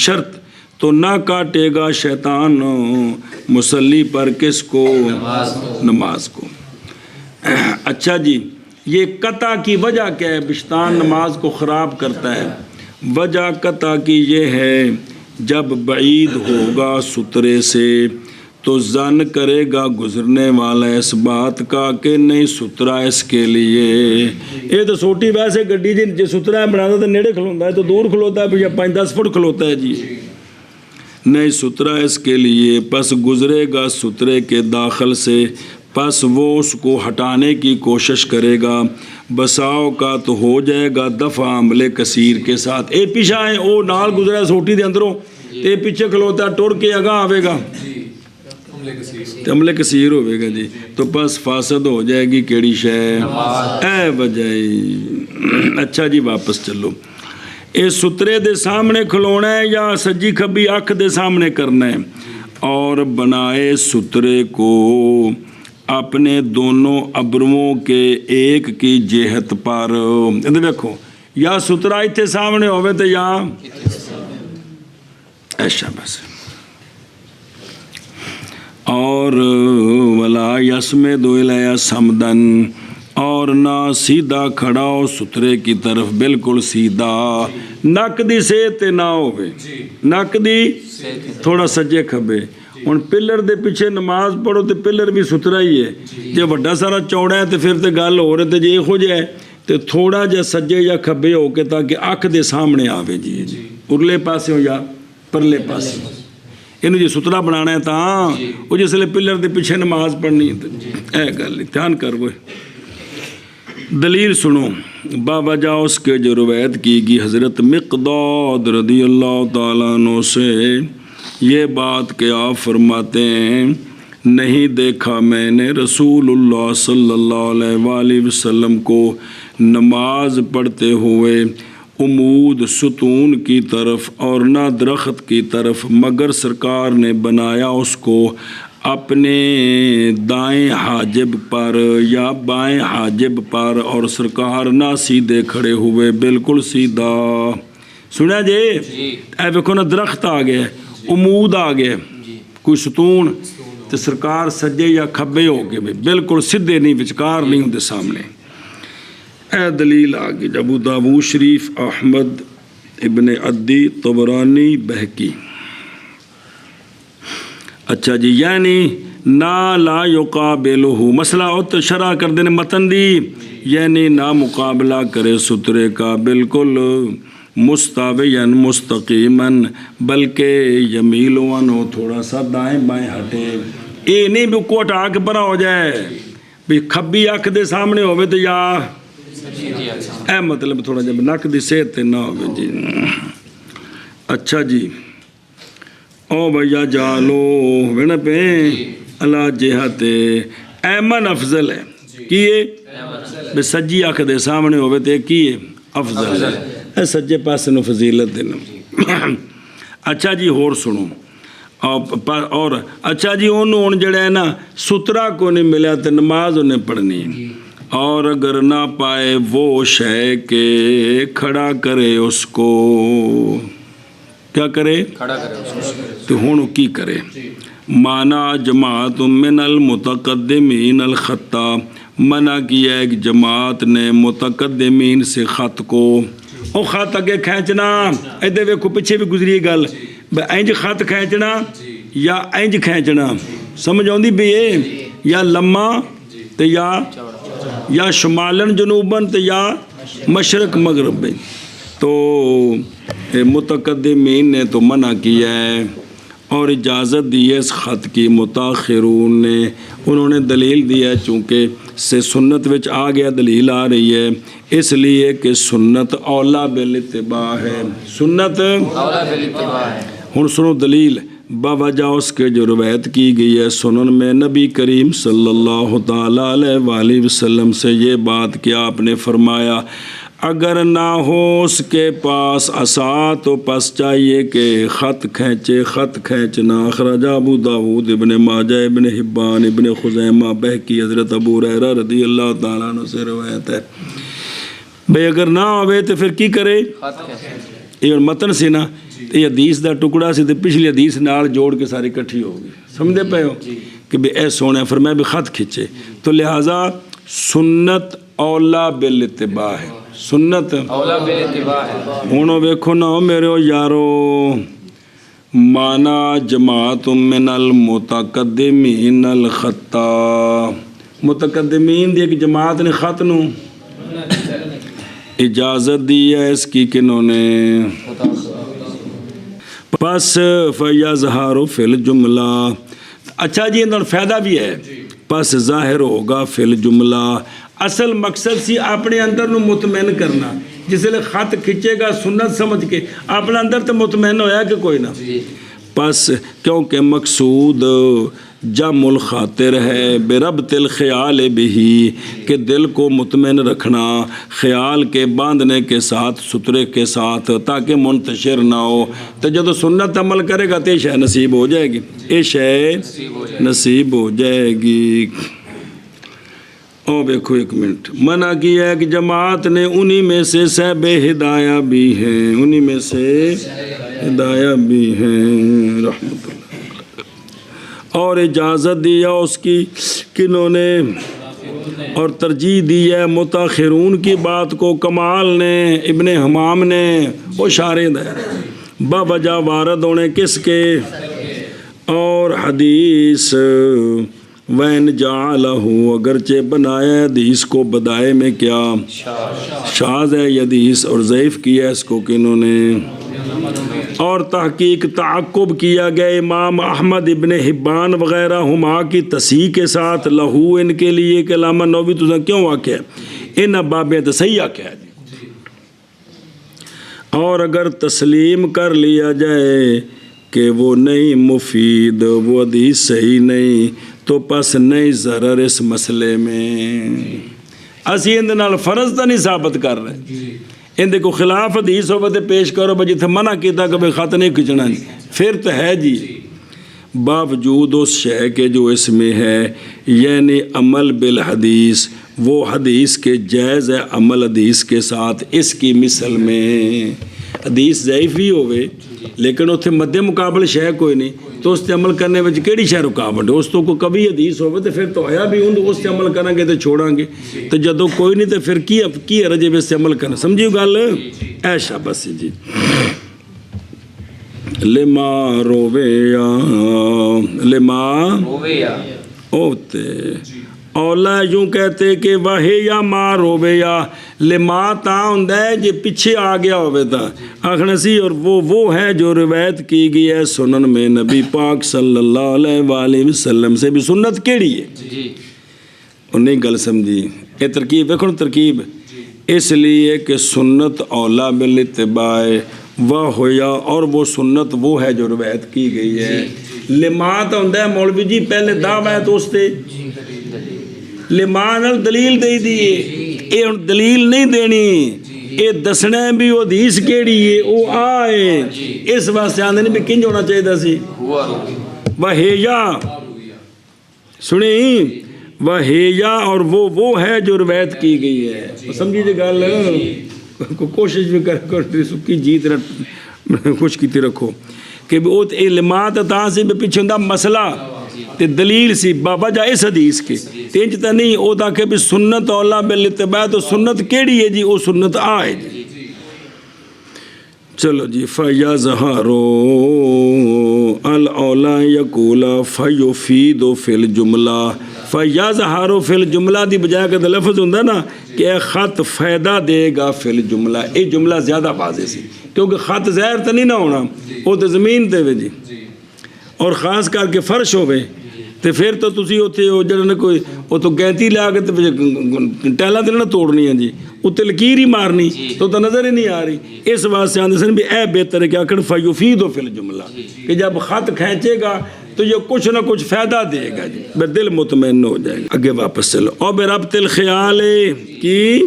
شرط تو نہ کاٹے گا شیطان مصلی پر کس کو؟ نماز کو۔ اچھا جی، یہ قطع کی وجہ کیا ہے؟ شیطان نماز کو خراب کرتا ہے، وجہ قطع کی یہ ہے جب بعید ہوگا سترے سے تو ظن کرے گا گزرنے والا اس بات کا کہ نہیں سترا اس کے لیے، یہ تو چھوٹی ویسے گڈی جی سترا بنا تو نیڑے کھلوتا ہے تو دور کھلوتا ہے یا 5-10 فٹ کھلوتا ہے جی، نہیں سترا اس کے لیے، پس گزرے گا سترے کے داخل سے، پس وہ اس کو ہٹانے کی کوشش کرے گا، بساؤ کا تو ہو جائے گا دفع عملے کثیر کے ساتھ، اے پیچھا ہے وہ نال گزرا سوٹی دے اندروں اے پیچھے کھلوتا ٹر کے اگاں آوے گا عملے کثیر ہوئے گا جی، تو پس فاسد ہو جائے گی کیڑی شے اے بجائی۔ اچھا جی، واپس چلو، اے سترے دے سامنے کھلونا ہے یا سجی کھبی اکھ دے سامنے کرنا ہے، اور بنائے سترے کو اپنے دونوں ابرووں کے ایک کی جہت پر، دیکھو یا سترا ایتھے سامنے ہوئے تو یا ایسا بس، اور ولا یسمد الیہ صمدن، اور نہ سیدھا کھڑا ہو سترے کی طرف بالکل سیدھا، نک دی سیت نہ ہوئے، نک دی تھوڑا سجے کھبے۔ ہن پلر دے پیچھے نماز پڑھو تو پلر بھی ستھرا ہی ہے، جے وڈا سارا چوڑا ہے تو پھر تو گل ہو رہے، جے ہو جائے تو تھوڑا جا سجے یا کھبے ہو کے تاکہ اکھ دے سامنے آوے جی، ارلے پاسے ہو یا پرلے پاسے، انہوں جی ستھرا بنانا ہے تاں وہ جس لئے پلر دے پیچھے نماز پڑھنی ہے، اے گل دھیان کر وہ۔ دلیل سنو، باوجہ اس کے جو روایت کی گئی حضرت مقداد رضی اللہ تعالیٰ عنہ سے یہ بات کہ آپ فرماتے ہیں نہیں دیکھا میں نے رسول اللہ صلی اللہ علیہ وآلہ وسلم کو نماز پڑھتے ہوئے عمود ستون کی طرف اور نہ درخت کی طرف، مگر سرکار نے بنایا اس کو اپنے دائیں حاجب پر یا بائیں حاجب پر، اور سرکار نہ سیدھے کھڑے ہوئے بالکل سیدھا۔ سنیا جی، اے ویکھو نا درخت آ گیا، عمود آ گیا، کوئی ستون، تو سرکار سجے یا کھبے ہو کے بالکل سیدھے نہیں، وچکار نہیں ہوندے سامنے۔ اے دلیل آ گئی ابو داؤد شریف، احمد ابن عدی، طبرانی، بہقی۔ اچھا جی، یعنی نا لا یقابلہ، مسئلہ تو شرح کر دینے متن دی، یعنی نا مقابلہ کرے سترے کا بالکل مستویاً مستقیماً، بلکہ یمیلوان ہو تھوڑا سا دائیں بائیں ہٹے، اے نہیں بھی کو ہٹا کے برا ہو جائے بھی کھبی اکھ دے سامنے ہوئے تو یا اے مطلب تھوڑا جب نک دی صحت نہ ہوئے جی۔ اچھا جی، او بھیا جالو وینا پہ اللہ جہت ایمن افضل ہے کیے بے سجی اکھ دے سامنے ہوئے تو کیے افضل ہے، اے سجے پاسے نو فضیلت دینا۔ اچھا جی، اور سنو، اور اچھا جی انہوں جڑا ہے نا سترا کو نہیں ملیا تو نماز انہیں پڑھنی، اور اگر نہ پائے وہ شے کہ کھڑا کرے اس کو، کیا کرے؟ کھڑا کرے اس کو، تو ہونو کی کرے؟ مانا جماعت من المتقدمین الخطہ، منع کیا ایک جماعت نے متقدمین سے خط کو، او خط اگے کھینچنا، ایدے ویکھو پیچھے بھی گزری گل، انج خط کھینچنا یا انج کھینچنا سمجھ آؤندی بھی ہے یا لمحہ تے یا شمالن جنوبن تے یا مشرق مغرب. تو متقدمین نے تو منع کیا ہے اور اجازت دی ہے اس خط کی. متاخرون نے انہوں نے دلیل دی ہے چونکہ سے سنت وچ آ گیا دلیل آ رہی ہے اس لیے کہ سنت اولا بالاتباع ہے. سنت اولا بالاتباع ہے. ہن سنو دلیل باوجہ اس کے جو روایت کی گئی ہے سنن میں نبی کریم صلی اللہ تعالیٰ علیہ وآلہ وسلم سے یہ بات کہ آپ نے فرمایا اگر نہ ہو اس کے پاس عصا تو پس چاہیے کہ خط کھینچے. خط کھینچنا اخرج ابو داود ابن ماجہ ابن حبان ابن خزیمہ بہقی حضرت ابو ہریرہ رضی اللہ تعالیٰ عنہ سے روایت ہے. بھئی اگر نہ ہوئے تو پھر کی کرے؟ یہ متن سی نا یہ حدیث دا ٹکڑا سی تو پچھلی حدیث نال جوڑ کے ساری کٹھی ہوگی. سمجھے پے ہو کہ بھئی اے سونے فرمایا بھی خط کھچے تو لہٰذا سنت اولا بالاتباع ہے. سنت اولا بالاتباع ہے. ہونو ویکھو نا میرے یارو مانا جماعت من المتقدمین الخطا. متقدمین دی ایک جماعت نے خط نو اجازت دی ہے اس کی کنہوں نے پس فیظہر فی الجملہ. اچھا جی اندر فائدہ بھی ہے پس ظاہر ہوگا فی الجملہ. اصل مقصد سی اپنے اندر نو مطمئن کرنا. جس لئے خط کھچے گا سنت سمجھ کے اپنے اندر تو مطمئن ہویا کہ کوئی نہ. پس کیونکہ مقصود جمع الخاطر ہے بربط الخیال بھی کہ دل کو مطمئن رکھنا خیال کے باندھنے کے ساتھ سترے کے ساتھ تاکہ منتشر نہ ہو. تو جب سنت عمل کرے گا تو یہ شے نصیب ہو جائے گی. یہ شے نصیب ہو جائے گی. او دیکھو ایک منٹ منع کیا ہے کہ جماعت نے انہی میں سے صاحب ہدایہ بھی ہیں. انہی میں سے ہدایہ بھی ہیں رحمت اللہ. اور اجازت دیا اس کی کنہوں نے اور ترجیح دی ہے متاخرون کی بات کو. کمال نے ابن حمام نے وہ شارد ہے باوجہ وارد ہونے کس کے اور حدیث وین جعلہ اگرچہ بنایا حدیث کو بدائے میں کیا شاذ ہے حدیث اور ضعیف کیا اس کو کنہوں نے. اور تحقیق تعقب کیا گیا امام احمد ابن حبان وغیرہ ہما کی تصحیح کے ساتھ لہو ان کے لیے کہ علامہ نووی تو کیوں واقع ہے ان ابابیں تو صحیح واقع ہے. اور اگر تسلیم کر لیا جائے کہ وہ نہیں مفید وہ حدیث صحیح نہیں تو پس نہیں ضرر اس مسئلے میں. اسی اندر نال فرض تو نہیں ثابت کر رہے اندے کو خلاف حدیث ہو تو پیش کرو بھائی جتنے منع کیتا کہ خط نہیں کھچنا جی پھر تو ہے جی. باوجود اس شے کے جو اس میں ہے یعنی عمل بالحدیث وہ حدیث کے جائز ہے عمل حدیث کے ساتھ. اس کی مثل میں حدیث ضعیف ہی ہوئے لیکن اتنے مد مقابل شے کوئی نہیں تو اس تے عمل کرنے وچ کیڑی شے رکاوٹ ہے. اس تو کو کبھی حدیث ہوئے تو پھر تو آیا بھی ہوں اس تے عمل کریں گے تو چھوڑیں گے تو جدوں کوئی نہیں تو پھر کی رجے اس تے عمل کرنا. سمجھیو گل ایشا بس جی. لما رویا اوتے اولا یوں کہتے کہ واہ یا ماں روے یا لما تا ہوندہ ہے جی پیچھے آ گیا ہوئے تھا آخنا سی. اور وہ ہے جو روایت کی گئی ہے سنن میں نبی پاک صلی اللہ علیہ وآلہ وسلم سے بھی. سنت کیڑی ہے انہیں گل سمجھی یہ ترکیب دیکھو ترکیب اس لیے کہ سنت اولا بالاتباع وہ ہویا اور وہ سنت وہ ہے جو روایت کی گئی ہے. لما تا ہوندہ ہے مولوی جی پہلے دعویٰ تو اس تے لمان دلیل دے دیئے اے دلیل نہیں دینی اے دسنا بھی وہ حدیث کیڑی ہے وہ آئے اس واسطے آندھے نہیں بھی کنج ہونا چاہیے دا سی وحیہ سنیں وحیہ اور وہ ہے جو روایت کی گئی ہے. سمجھیے گل کوشش بھی کر سکی جیت خوش کیتی رکھو کہ وہ علمات تاں سے بھی پیچھے ہوں مسئلہ تے دلیل سی وجہ اس حدیث کے تینج تا نہیں او تا کہ بھی سنت اولا بالاتباع تو سنت کیڑی ہے جی وہ سنت آئے جی. چلو جی فَيَظْهَرُ الْأَوْلَى يَقُولَ فَيُفِيدُ فِي الْجُمْلَةِ فَيَظْهَرُ فِي الْجُمْلَةِ دی بجائے کہ لفظ ہوندا نا کہ اے خط فائدہ دے گا فی الجملہ، یہ جملہ زیادہ واضح سی کیونکہ خط ظاہر تو نہیں نہ ہونا، وہ تو زمین تے وے جی، اور خاص کر کے فرش ہوئے تو پھر تو تسی اتنے وہ جڑا کوئی وہ تو گینتی لیا کے ٹیلاں تے نہ توڑنی ہیں جی، اتنے لکیر ہی مارنی تو نظر ہی نہیں آ رہی، اس واسطے آندے سن بھی اے بہتر ہے کہ آکھن فیفید فی الجملہ کہ جب خط کھینچے گا تو یہ کچھ نہ کچھ فائدہ دے گا جی، بے دل مطمئن ہو جائے گا۔ آگے واپس چلو، اور بربط الخیال کی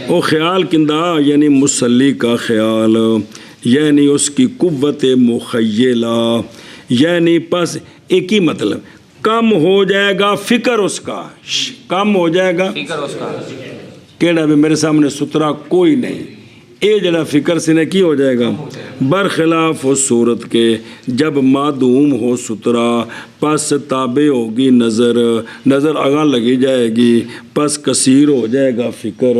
وہ خیال کندہ یعنی مسلی کا خیال، یعنی اس کی قوت مخیلہ، یعنی پس ایک ہی مطلب کم ہو جائے گا فکر اس کا، کم ہو جائے گا فکر اس کا کیڑا بھی میرے سامنے سترا کوئی نہیں، اے جڑا فکر سے نے کی ہو جائے گا برخلاف اس صورت کے جب معدوم ہو سترا، پس تابع ہوگی نظر، نظر آگاں لگی جائے گی، پس کثیر ہو جائے گا فکر،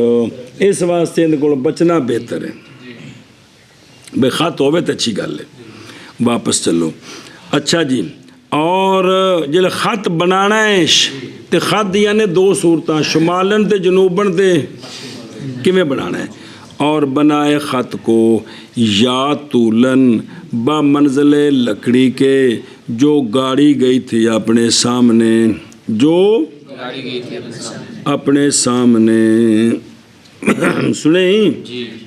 اس واسطے ان کو بچنا بہتر ہے۔ بے خط ہوئے تو اچھی گل ہے۔ واپس چلو، اچھا جی، اور جب خط بنانا ہے تو خط یعنی دو صورتاں شمالن تے جنوبن تے کیویں بنانا ہے، اور بنائے خط کو یا طولن با منزل لکڑی کے جو گاڑی گئی تھی اپنے سامنے، جو گاڑی گئی تھی اپنے سامنے سنیں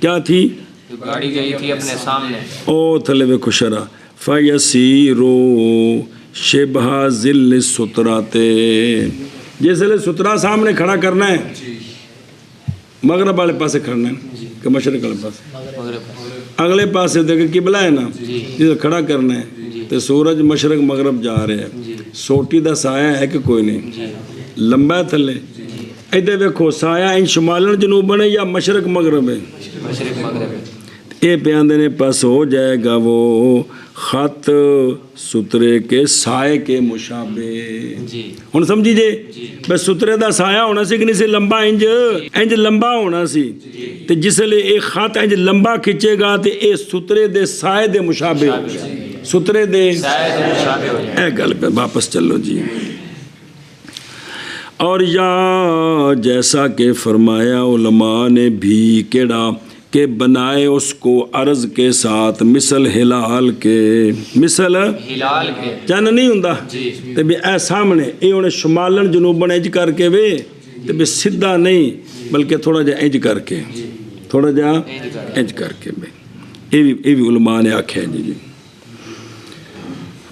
کیا تھی، جو گاڑی گئی تھی اپنے سامنے، او تھلے وے کشرا فیسیرو شبہ ذل ستراتے، جس لئے سترا سامنے کھڑا کرنا ہے مغرب والے پاسے کھڑنا ہے کہ مشرق والے پاسے، اگلے پاسے دیکھ قبلہ ہے نا جس کھڑا کرنا ہے تو سورج مشرق مغرب جا رہے ہیں، سوٹی دا سایہ ہے کہ کوئی نہیں، لمبا تھلے ادھر ویکھو سایہ ان شمالن جنوبن ہے یا مشرق مغرب ہے، مشرق مغرب ہے، اے پیاندے نے پس ہو جائے گا وہ خط سترے کے سائے کے مشابہ، ہن سمجھی جے بس سترے دا سایہ ہونا سی کہ نہیں سی لمبا انج لمبا ہونا سی، تے جس لئے ایک خط انج لمبا کھچے گا تے اے سترے دے سائے دے مشابہ ہو جائے، سترے دے سائے دے مشابہ ہو جائے، اے گل پہ واپس چلو جی۔ اور یا جیسا کہ فرمایا علماء نے بھی کیڑا کہ بنائے اس کو عرض کے ساتھ مثل ہلال کے، مثل ہلال کے چن نہیں ہوندا تے بھی اے سامنے اے انہیں شمالن جنوبن انج کر کے وے تے بھی سیدھا نہیں بلکہ تھوڑا جا انج کر کے، تھوڑا جا انج کر کے بے، یہ بھی علماء نے آکھے جی جی۔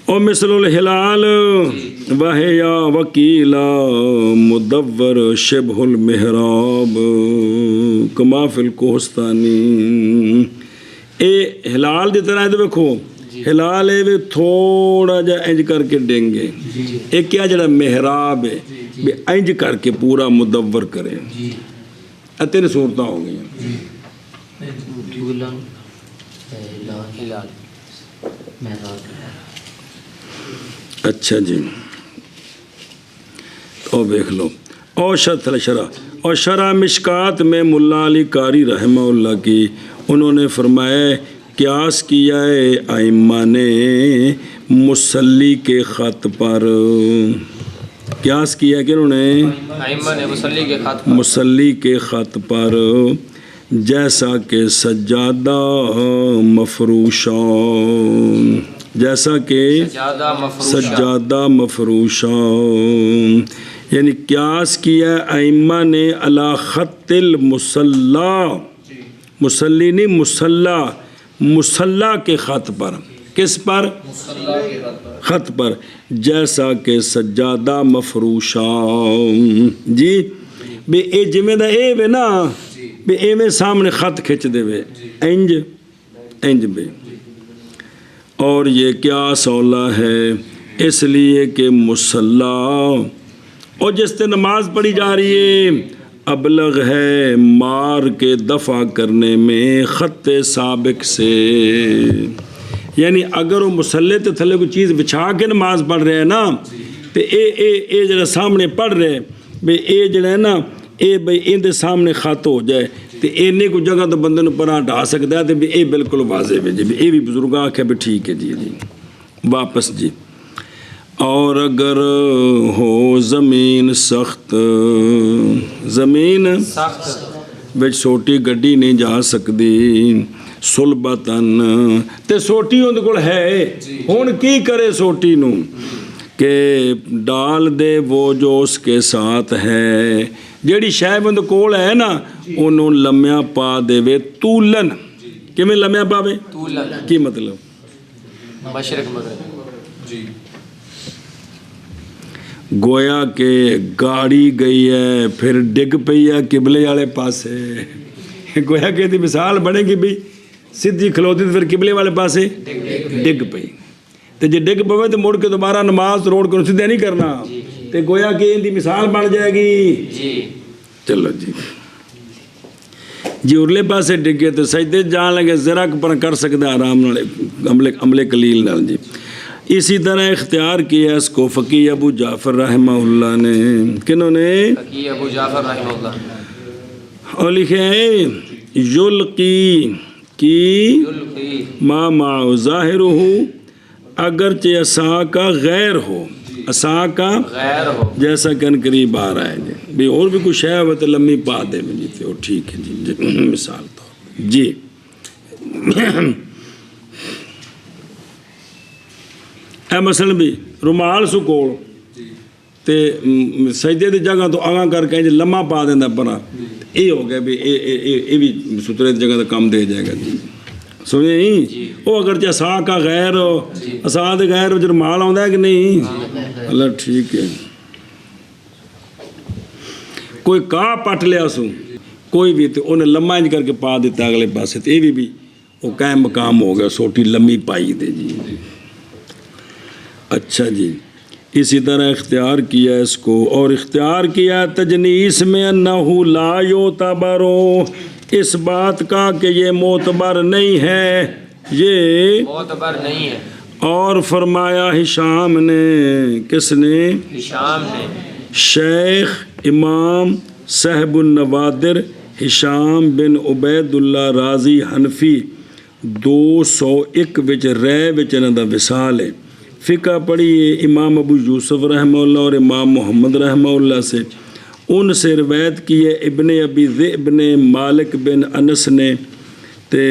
او مثل الہلال وحیا وکیلا مدور شبہ المحراب کما فی الکوہستانی، اے ہلال دی طرح ہے تو دیکھو ہلال ہے وہ تھوڑا جا انج کر کے ڈینگے، ایک کیا جڑا محراب ہے بھی انج کر کے پورا مدور کرے، اتنے صورتیں ہو گئی ہیں۔ اچھا جی، تو دیکھ لو، اور اور شرح مشکات میں ملا علی قاری رحمہ اللہ کی انہوں نے فرمایا قیاس کیا ہے ائمہ نے مسلی کے خط پر، قیاس کیا کہ انہوں نے ائمہ نے مسلی کے خط پر جیسا کہ سجادہ مفروشہ، جیسا کہ سجادہ مفروشہ، یعنی قیاس کیا ائمہ نے علی خط المصلی، مسلی نہیں مسلح، مسلح کے خط پر، کس پر؟ خط پر، جیسا کہ سجادہ مفروشہ جی، بے اے جمعہ دا اے بے نا بے اے میں سامنے خط کھچ دے بے انج بے، اور یہ قیاس اولا ہے اس لیے کہ مصلی اور جس سے نماز پڑھی جا رہی ہے ابلغ ہے مار کے دفع کرنے میں خط سابق سے، یعنی اگر وہ مصلی تے تھلے کوئی چیز بچھا کے نماز پڑھ رہے ہیں نا تو اے جڑا سامنے پڑھ رہے بے اے جڑا ہے نا ਇਹ ਬਈ ਇਹਦੇ ਸਾਹਮਣੇ ਖਤ ਹੋ ਜਾਏ ਤੇ ਇੰਨੀ ਕੁ ਜਗ੍ਹਾ ਤੋਂ ਬੰਦੇ ਨੂੰ ਪਰਾਂ ਹਟਾ ਸਕਦਾ ਤੇ ਵੀ ਇਹ ਬਿਲਕੁਲ ਵਾਜ਼ਿਬ ਹੈ ਜੀ ਵੀ ਇਹ ਵੀ ਬਜ਼ੁਰਗਾਂ ਆਖਿਆ ਵੀ ਠੀਕ ਹੈ ਜੀ ਵਾਪਸ ਜੀ اور اگر ہو زمین سخت زمین ਵਿੱਚ ਛੋਟੀ ਗੱਡੀ ਨਹੀਂ ਜਾ ਸਕਦੀ ਸੁਲਬਤਨ ਤੇ ਸੋਟੀ ਉਹਦੇ ਕੋਲ ਹੈ ਹੁਣ ਕੀ ਕਰੇ ਸੋਟੀ ਨੂੰ ਕਿ ਡਾਲ ਦੇ ਉਹ ਜੋ ਉਸਕੇ ਸਾਥ ਹੈ ਜਿਹੜੀ ਸ਼ੈ ਉਹਦੇ ਕੋਲ ਹੈ ਨਾ ਉਹਨੂੰ ਲੰਮਿਆਂ ਪਾ ਦੇਵੇ ਤੂਲਨ ਕਿਵੇਂ ਲੰਮਿਆਂ ਪਾਵੇ ਕੀ ਮਤਲਬ مشرق مغرب جی گویا کہ گاڑی گئی ہے پھر ڈگ پئی ہے قبلے والے پاسے گویا کہ دی مثال بنے گی بھی سیدھی کھلوتی تو پھر قبلے والے پاسے ڈگ پئی تو جی ڈگ پوے تو مڑ کے دوبارہ نماز روڑ کے سیدھے نہیں کرنا تو گویا کہ ان دی مثال بن جائے گی چلو جی جی ارلے پاسے ڈگے تو سجدے جان لگے ذرا پر کر سکتا آرام عملے قلیل نال جی اسی طرح اختیار کیا اس کو فقی ابو جعفر رحمہ اللہ نے کنہوں نے فقی ابو جعفر رحمہ اللہ اور لکھے ہیں یلقی کی ما معو ظاہر ہو اگرچہ عصا کا غیر ہو عصا کا غیر ہو جیسا کن قریب آ رہا ہے جی بھی اور بھی کچھ ہے وہ تو لمبی پا دے میں جی تو ٹھیک ہے جی مثال طور جی اے مثلا بھی رومال سو کول تے سجدے دی جگہ تو آگاں کر کے لمحہ پا دینا پرا یہ ہو گیا بھی یہ بھی سترے دی جگہ تو کم دے جائے گا جی سمجھے نہیں وہ اگر چاہے عصا کا غیر ہو عصا دے غیر ہو رومال آتا ہے کہ نہیں اللہ ٹھیک ہے کوئی کاہ پٹ لیا سو کوئی بھی تو انہیں لمحہ کر کے پا دیتا اگلے پاسے تو یہ بھی وہ قائم مقام ہو گیا سوٹی لمبی پائی دے جی اچھا جی اسی طرح اختیار کیا اس کو اور اختیار کیا تجنیس میں انہو لا یعتبرو اس بات کا کہ یہ معتبر نہیں ہے یہ معتبر نہیں ہے اور فرمایا ہشام نے کس نے ہشام نے شیخ امام صاحب النوادر ہشام بن عبید اللہ رازی حنفی 201 وچ رہ وچ انہاں دا وصال ہے فقہ پڑھیے امام ابو یوسف رحمہ اللہ اور امام محمد رحمہ اللہ سے ان سے روایت کی ہے ابن ابی ذئب نے مالک بن انس نے تے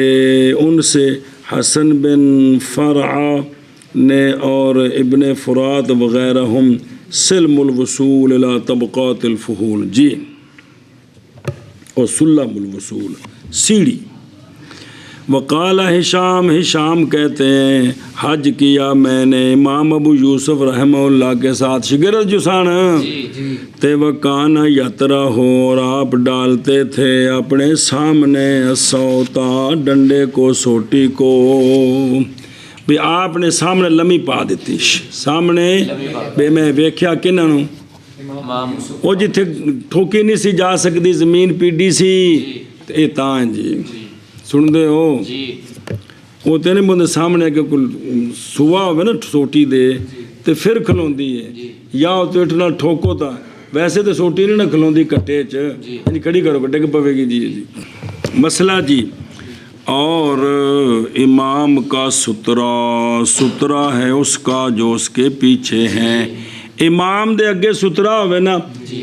ان سے حسن بن فرعہ نے اور ابن فرات وغیرہ ہم سلم الوصول الى طبقات الفحول جی اور سلم الوصول سیڑھی وقال ہشام ہشام کہتے ہیں حج کیا میں نے امام ابو یوسف رحمہ اللہ کے ساتھ شگرد جسان تے وکان یترا ہو اور آپ ڈالتے تھے اپنے سامنے سوتا ڈنڈے کو سوٹی کو بھی آپ نے سامنے لمی پا دیتی سامنے بے میں ویکھیا کنہوں وہ جتھے ٹھوکی نہیں سی جا سکتی زمین پیڈی سی اے تاں جی سن دے ہو وہ تینے بندے سامنے کہ کوئی سوا ہوئے نا سوٹی دے تے پھر کھلون دی ہے یا تو اٹھنا ٹھوکو تا ویسے تو سوٹی نہیں نا کھلون دی کٹے چھ کھڑی کرو کٹے کے پوے گی جی مسئلہ جی اور امام کا سترہ ہے اس کا جو اس کے پیچھے ہیں امام دے اگے سترہ ہوئے نا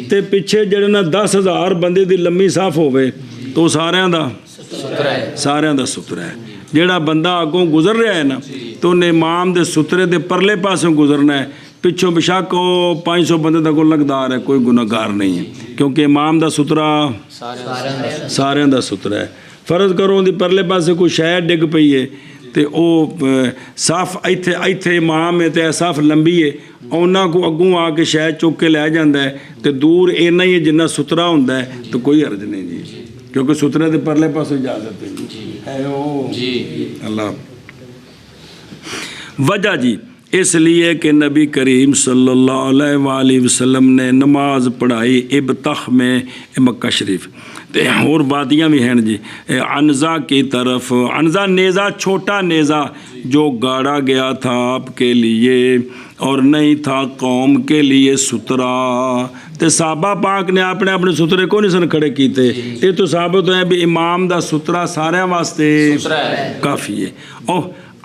تے پیچھے جڑے نا 10,000 بندے دی لمبی صاف ہوئے تو ساریاں دا سترہ ہے جیڑا بندہ آگوں گزر رہا ہے نا تو انہیں امام دے سترے دے پرلے پاسوں گزرنا ہے پچھوں بشاک 500 بندے دا کو لگدار ہے کوئی گناہگار نہیں ہے کیونکہ امام دا سترہ سارے دا سترہ ہے فرض کرو دی پرلے پاسے کوئی شاید ڈگ پئی ہے تے او صاف ایتھے امام ہے تے صاف لمبی ہے اونا کو اگوں آ کے شاید چوک کے لے جاندہ ہے تے دور اینا ہی جنہ سترہ ہوندہ ہے تو کوئی حرج نہیں جی کیونکہ سترے دے پرلے پاس اجازت ہے جی اللہ وجہ جی اس لیے کہ نبی کریم صلی اللہ علیہ وآلہ وسلم نے نماز پڑھائی ابتخ میں مکہ شریف اور باتیاں بھی ہیں جی عنزہ کی طرف عنزہ نیزہ چھوٹا نیزہ جو گاڑا گیا تھا آپ کے لیے اور نہیں تھا قوم کے لیے سترہ ਤੇ ਸਾਹਬਾ ਪਾਕ ਨੇ ਆਪਣੇ ਆਪਣੇ ਸੁਤਰੇ ਕੋ ਨਹੀਂ ਸਨ ਖੜੇ ਕੀਤੇ। ਇਹ ਤੋਂ ਸਾਬਤ ਹੋਇਆ ਵੀ ਇਮਾਮ ਦਾ ਸੁਤਰਾ ਸਾਰਿਆਂ ਵਾਸਤੇ ਕਾਫੀ ਹੈ। ਉਹ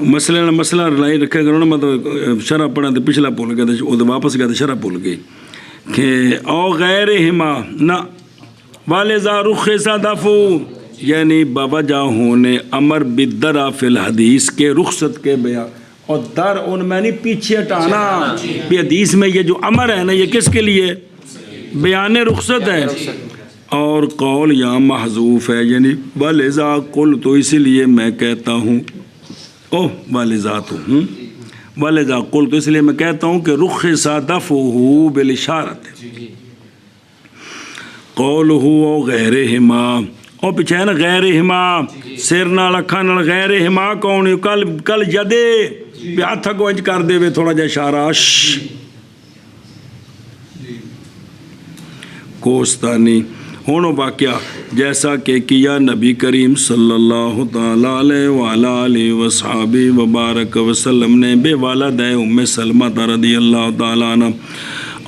مسئلہ رلائی رکھے کرو نا، مطلب شرح پڑھا تو پچھلا بھول گیا تو وہ واپس گیا تو شرح بھول گئی کہ او غیر ہما نہ والذا رخص دفو، یعنی بابا جا ہونے امر بدرا فی الحدیث کے رخصت کے بیان، اور در ان میں نہیں پیچھے ہٹانا بھی حدیث میں یہ جو امر ہے نا یہ کس کے لیے؟ بیان رخصت ہے، اور قول یا محذوف ہے، یعنی والذا قل تو اسی لیے میں کہتا ہوں، او والذا تو والذا قل تو اس لیے میں کہتا ہوں کہ رخص دفعہ بالاشارۃ، قولہ او غیرہما، او پیچھے ہے نا غیرہما، سر نال اکھاں نال غیرہما کون کل جدے بھی ہاتھ کو انج کر دے تھوڑا جا اشارہ کوستانی ہونو واقعہ جیسا کہ کیا نبی کریم صلی اللہ تعالیٰ علیہ وآلہ وصحابہ وبارک وسلم نے بے والدہ ام سلمہ رضی اللہ تعالیٰ عنہ،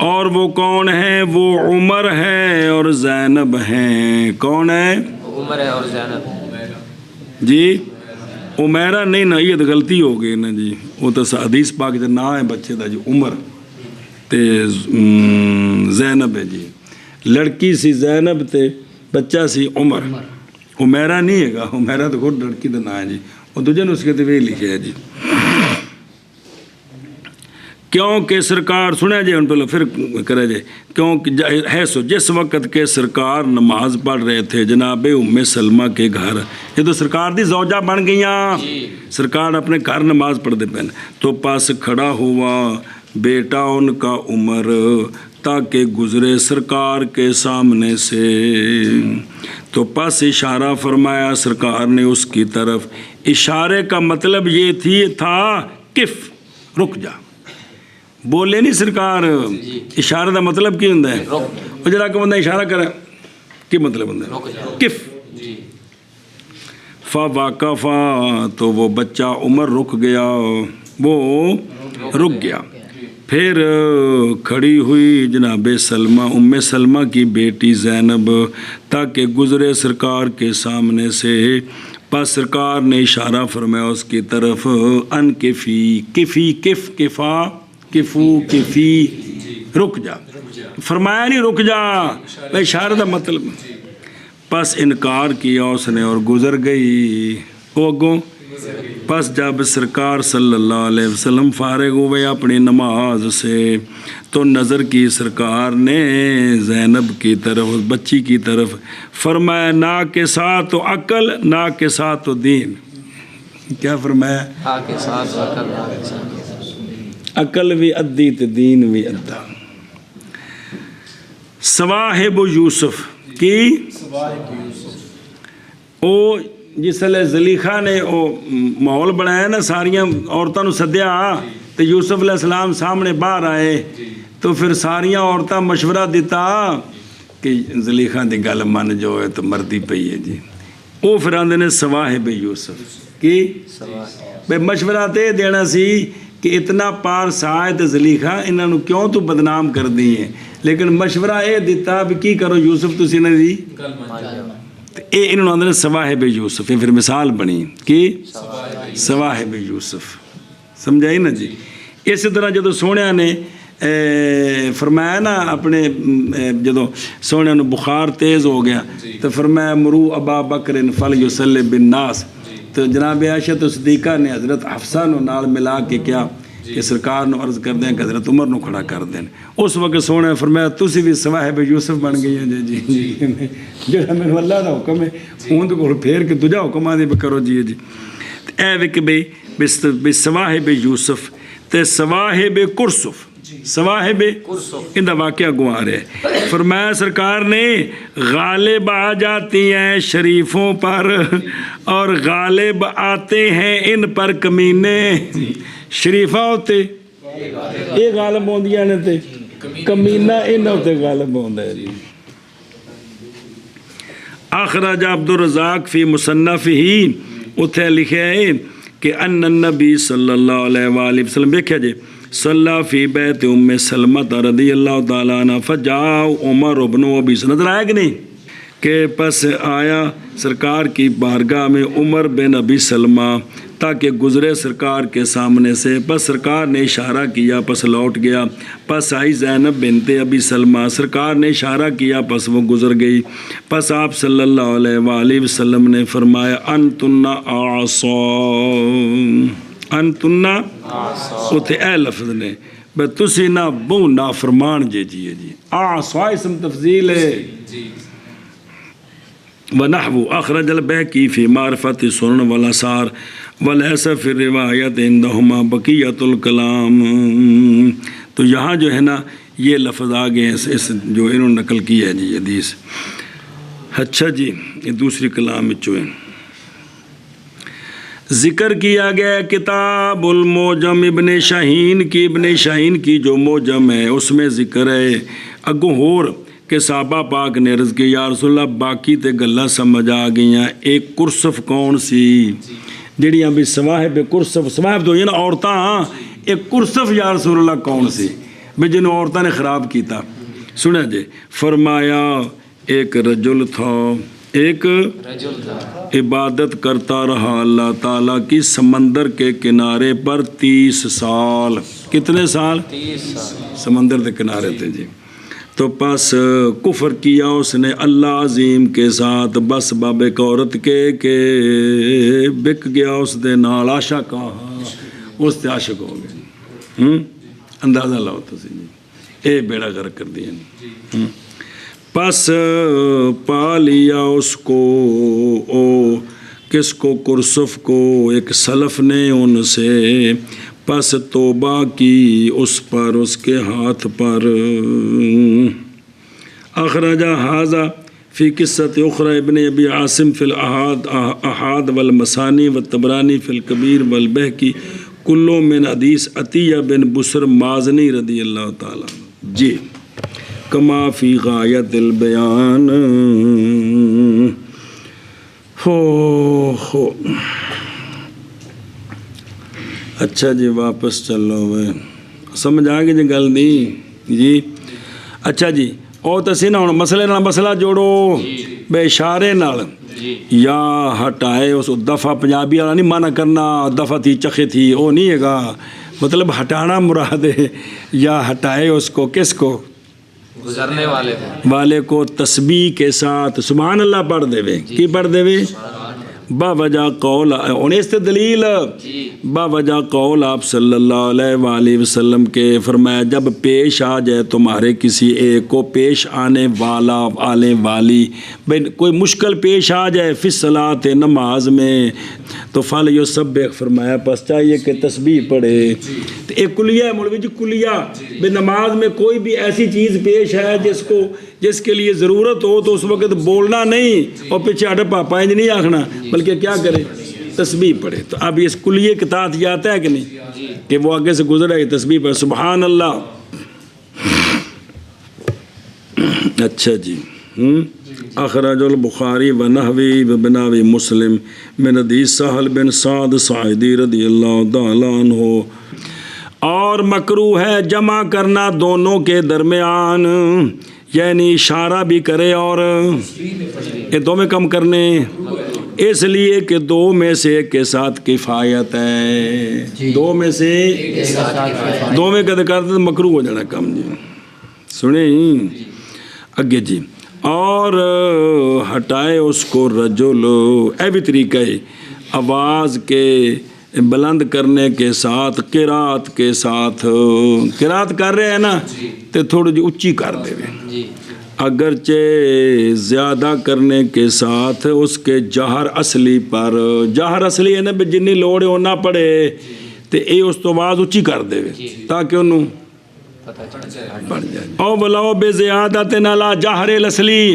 اور وہ کون ہے؟ وہ عمر ہے اور زینب ہیں۔ کون ہے؟ عمر ہے اور زینب جی عمیرہ نہیں نا، یہ تو غلطی ہو گئی نا جی، وہ تو حدیث پاک جو نا ہے بچے دا جی عمر تے زینب ہے جی، لڑکی سی زینب تے بچہ سی عمر، عمیرہ نہیں ہے گا، عمیرہ تو خود لڑکی دا نا ہے جی، وہ دوجہ نے اس کے تو وہی لکھے ہے جی۔ کیونکہ سرکار سنیں جی ان پہلے پھر کرے جی، کیونکہ ہے سو جس وقت کے سرکار نماز پڑھ رہے تھے جناب ام سلمہ کے گھر، یہ تو سرکار دی زوجہ بن گئیاں، سرکار اپنے گھر نماز پڑھ دے پہنے، تو پاس کھڑا ہوا بیٹا ان کا عمر تاکہ گزرے سرکار کے سامنے سے، تو پس اشارہ فرمایا سرکار نے اس کی طرف، اشارے کا مطلب یہ تھا کف رک جا، بولے نہیں سرکار، اشارہ دا مطلب کی ہوندہ ہے، وہ جڑا کہ بندہ اشارہ کرے کی مطلب ہوندہ ہے کف، فواقفا تو وہ بچہ عمر رک گیا، وہ رک گیا، پھر کھڑی ہوئی جناب سلمہ ام سلمہ کی بیٹی زینب تاکہ گزرے سرکار کے سامنے سے، پس سرکار نے اشارہ فرمایا اس کی طرف، ان کفی کفی کف کفا کفو کفی رک جا، فرمایا نہیں رک جا، اشارہ دا مطلب، پس انکار کیا اس نے اور گزر گئی، وہ گو پس جب سرکار صلی اللہ علیہ وسلم فارغ ہوئے اپنی نماز سے تو نظر کی سرکار نے زینب کی طرف، اس بچی کی طرف، فرمایا نا کے ساتھ عقل نا کے ساتھ دین، کیا فرمایا؟ ہاں کے ساتھ عقل بھی ادھی تے دین بھی ادھا۔ صواحب یوسف کی او جس لئے زلیخا نے او ماحول بنایا نا، ساریاں عورتوں نے سدیا تو یوسف علیہ السلام سامنے باہر آئے تو پھر ساریاں عورتیں مشورہ دیتا کہ زلیخا دی گل من جو ہے تو مردی پئی ہے جی، وہ پھر آندے نے صواحب یوسف کی بے مشورہ تے دینا سی کہ اتنا پار سائے تے زلیخا انہاں نو کیوں تو بدنام کر دی ہیں، لیکن مشورہ اے دیتا بھی کی کرو یوسف تسی نہ دی، اے انہوں نے آندھنے صواحب یوسف، یہ پھر مثال بنی کی صواحب یوسف، سمجھائی نا جی۔ اسی طرح جدو سونے نے فرمایا نا اپنے جدو سونے نے بخار تیز ہو گیا تو فرمایا مرو ابا بکر فلیصلی بالناس، تو جناب عائشہ صدیقہ نے حضرت حفصہ نو نال ملا کے کیا کہ سرکار نو عرض کر دیں کہ حضرت عمر نو کھڑا کر دیں، اس وقت سونے فرمایا تسی بھی صواحب یوسف بن گئی ہیں جی جی جڑا میں اللہ دا حکم ہے اون تو کول پھیر کے تجا حکم آدے کرو جی جی، اے وک بے صواحب یوسف تے صواحب کرسف، صواحب ان دا واقعہ گوار ہے، فرمایا سرکار نے غالب آ جاتی ہیں شریفوں پر اور غالب آتے ہیں ان پر کمینے، شریفہ ہوتے یہ غالب ہوندیاں نے تے کمینہ ان ہوتے غالب ہوندہ ہے جی۔ اخرج عبد الرزاق فی مصنف ہی اتھے لکھے ہے کہ ان النبی صلی اللہ علیہ وآلہ وسلم دیکھا جی صلی فی بیت ام سلمہ رضی اللہ تعالیٰ عنہ فجاء عمر ابن ابی سلمہ، نظر آیا کہ نہیں کہ پس آیا سرکار کی بارگاہ میں عمر بن ابی سلمہ تاکہ گزرے سرکار کے سامنے سے. بس سرکار نے اشارہ کیا پس لوٹ گیا. پس آئی زینب بنت ابی سلمہ, سرکار نے اشارہ کیا پس وہ گزر گئی. پس آپ صلی اللہ علیہ وآلہ وسلم نے فرمایا انتن اعصا, انتن اتھے اے لفظ نے بے تسی نہ بو نافرمان جی. اعصا اسم تفضیل ہے. ونحو اخرج البیہقی فی معرفت سنن والآثار ولیس فی الروایت عندہما بقیۃ الکلام. تو یہاں جو ہے نا یہ لفظ آگے ہیں اس جو انہوں نے نقل کی ہے جی حدیث. اچھا جی, یہ دوسری کلام جو ہے ذکر کیا گیا کتاب الموجم ابن شاہین کی جو موجم ہے اس میں ذکر ہے اگوں ہور کہ صحابہ پاک نے عرض کی یا رسول اللہ باقی تے گلاں سمجھ آ گئیاں. ایک کرسف کون سی جڑیاں بھی صواحب کرسف, صواحب تو یہ نا عورتاں, ایک کرسف یا رسول اللہ کون سی بھی جنہوں عورتوں نے خراب کیتا. سنا جی, فرمایا ایک رجل تھا, ایک عبادت کرتا رہا اللہ تعالیٰ کی سمندر کے کنارے پر 30 سال. کتنے سال؟ 30 سال سمندر کے کنارے تھے جی. تو پس کفر کیا اس نے اللہ عظیم کے ساتھ بس باب ایک عورت کے کہ بک گیا اس دے نال, عاشق کہا اس تے عاشق ہو گئے. اندازہ لاؤ تو سی جی, اے بیڑا غرق کر دیا. پس پا لیا اس کو, او کس کو, کرسف کو, ایک سلف نے ان سے. پس توبہ کی اس پر, اس کے ہاتھ پر. اخرجہ حاضہ فی قصۃ اخری ابن ابی عاصم فی الاحاد والمسانی والطبرانی فی الکبیر والبیہقی کلو من حدیث عطیہ بن بسر مازنی رضی اللہ تعالیٰ جی. کما فی غایت البیان. ہو اچھا جی, واپس چلو وے, سمجھ آ گئی جی گل نہیں جی. اچھا جی, او تسی نا ہن مسئلے نال مسئلہ جوڑو بے اشارے نال یا ہٹائے اس دفعہ پنجابی والا نہیں مانا کرنا دفعہ تھی چخے تھی او نہیں ہے گا, مطلب ہٹانا مراد ہے. یا ہٹائے اس کو, کس کو, گزرنے والے کو تسبیح کے ساتھ سبحان اللہ پڑھ دے وے. کی پڑھ دے وے؟ با وجہ قول انہیں اس سے دلیل با وجہ قول آپ صلی اللہ علیہ وآلہ وسلم کے فرمایا جب پیش آ جائے تمہارے کسی ایک کو, پیش آنے والا آنے والی, کوئی مشکل پیش آ جائے فی الصلاۃ نماز میں تو فلیسبح, فرمایا پس چاہیے کہ تسبیح پڑھے. ایک کلیہ ہے مولوی جی, کلیہ بے نماز میں کوئی بھی ایسی چیز پیش ہے جس کے لیے ضرورت ہو تو اس وقت بولنا نہیں اور پیچھے ہٹ پاپا انج نہیں آکھنا بلکہ کیا کرے, تسبیح پڑھے. تو اب اس کلیے کے تحت یہ آتا ہے کہ نہیں کہ وہ آگے سے گزرا ہے تسبیح پڑھے سبحان اللہ. اچھا جی, اخرج البخاری و نحوی و بناوی مسلم من حدیث سہل بن سعد ساعدی رضی اللہ تعالیٰ عنہ. اور مکروہ ہے جمع کرنا دونوں کے درمیان, یعنی اشارہ بھی کرے اور یہ دو میں کم کرنے, اس لیے کہ دو میں سے ایک کے ساتھ کفایت ہے. دو میں سے دو میں کہتے کرتے مکروہ ہو جانا کم جی. سنیں اگے جی, اور ہٹائے اس کو رجل, اے بھی طریقہ ہے آواز کے بلند کرنے کے ساتھ, قرات کے ساتھ. قرات کر رہے ہیں نا تو تھوڑی جی اچھی کر دے رہے, اگرچہ زیادہ کرنے کے ساتھ اس کے جہر اصلی پر. جہر اصلی ہے نا بھی جنی لوڑ ہے وہ نہ پڑے تو یہ اس تو آواز اچھی کر دے تاکہ انہوں پڑھ جائے. او بلاؤ بے زیادت نالا جہر الاصلی,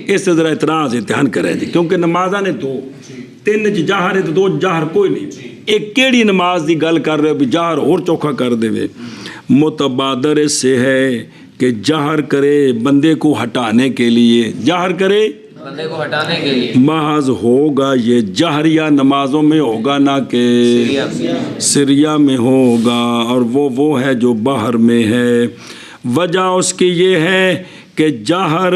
اس سے ذرا اعتراض امتحان کرے جی, کیونکہ نمازاں نے تو 3 جہر ہے تو 2 جہر کوئی نہیں. ایک کیڑی نماز دی گل کر رہے ہو بھی جہر اور چوکھا کر دے وے. متبادر اس سے ہے کہ جہر کرے بندے کو ہٹانے کے لیے, جہر کرے بندے کو ہٹانے کے لیے. محض ہوگا یہ جہر یا نمازوں میں ہوگا نہ کہ سریہ میں ہوگا, اور وہ ہے جو باہر میں ہے. وجہ اس کی یہ ہے کہ جہر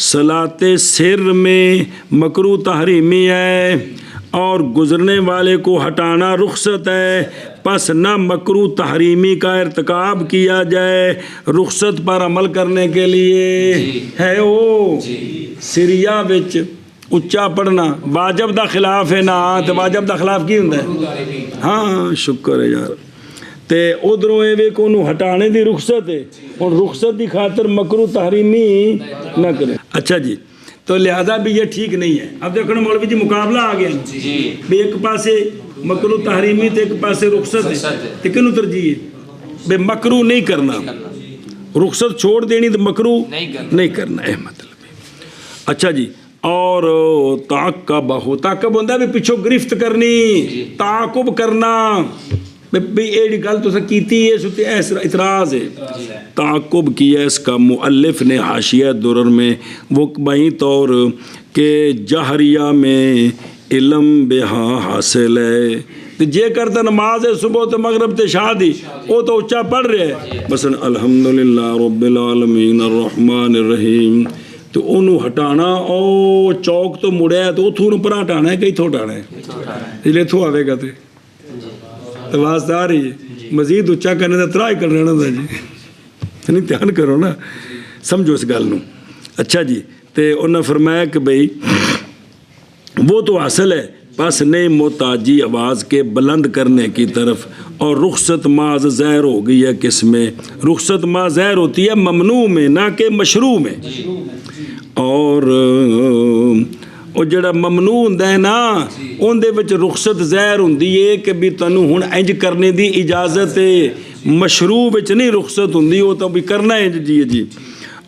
صلاۃ سر میں مکروہ تحریمی ہے اور گزرنے والے کو ہٹانا رخصت ہے، پس نہ مکروہ تحریمی کا ارتکاب کیا جائے رخصت پر عمل کرنے کے لیے ہے۔ وہ سریا وچ اچا پڑھنا واجب دا خلاف ہے نا، تے واجب دا خلاف کی ہوندا ہے؟ ہاں شکر ہے یار۔ تے ادھروں اے وے کو انہوں ہٹانے دی رخصت ہے، اور رخصت دی خاطر مکروہ تحریمی نہ کرے۔ اچھا جی، تو لہذا بھی یہ ٹھیک نہیں ہے۔ اب دیکھو مولوی جی مقابلہ آ گیا بھی ایک پاسے مکروہ تحریمی تے ایک پاسے رخصت ہے، تے کنوں ترجیح ہے بے مکروہ نہیں کرنا، رخصت چھوڑ دینی تو مکروہ نہیں کرنا، اے مطلب ہے۔ اچھا جی، اور تعقب ہوتا ہے بھی پچھو گرفت کرنی، تعاقب کرنا بھی ایڈی گل تو کیتی ہے سو اعتراض ہے۔ تعاقب کیا اس کا مؤلف نے حاشیہ درر میں وہ بہی طور کہ جہریہ میں علم بہا حاصل ہے، تو جے کرتا نماز ہے صبح تو مغرب تے شادی وہ تو اچھا پڑھ رہے ہیں، مثلا الحمدللہ رب العالمین الرحمن الرحیم، تو انہوں ہٹانا او چوک تو مڑیا تو اتھوں پر ہٹانا ہے، کئی تھو ہٹانا ہے، اس لیے تھو آوے گا تے تو واسطہ آ رہی ہے مزید اچھا کرنے دا ترائی کر رہنا تھا جی، نہیں دھیان کرو نا، سمجھو اس گل نو۔ اچھا جی، تے انہوں نے فرمایا کہ بھئی وہ تو حاصل ہے، پس نہیں محتاجی آواز کے بلند کرنے کی طرف، اور رخصت ماز زہر ہو گئی ہے کس میں؟ رخصت ماز زہر ہوتی ہے ممنوع میں، نہ کہ مشروع میں۔ اور جڑا ممنوع ہوندا ہے نا اون دے وچ رخصت ظاہر ہوندی ہے کہ بھی تانوں ہن انج کرنے دی اجازت ہے، مشروع وچ نہیں رخصت ہوندی، وہ تو بھی کرنا ہے جی۔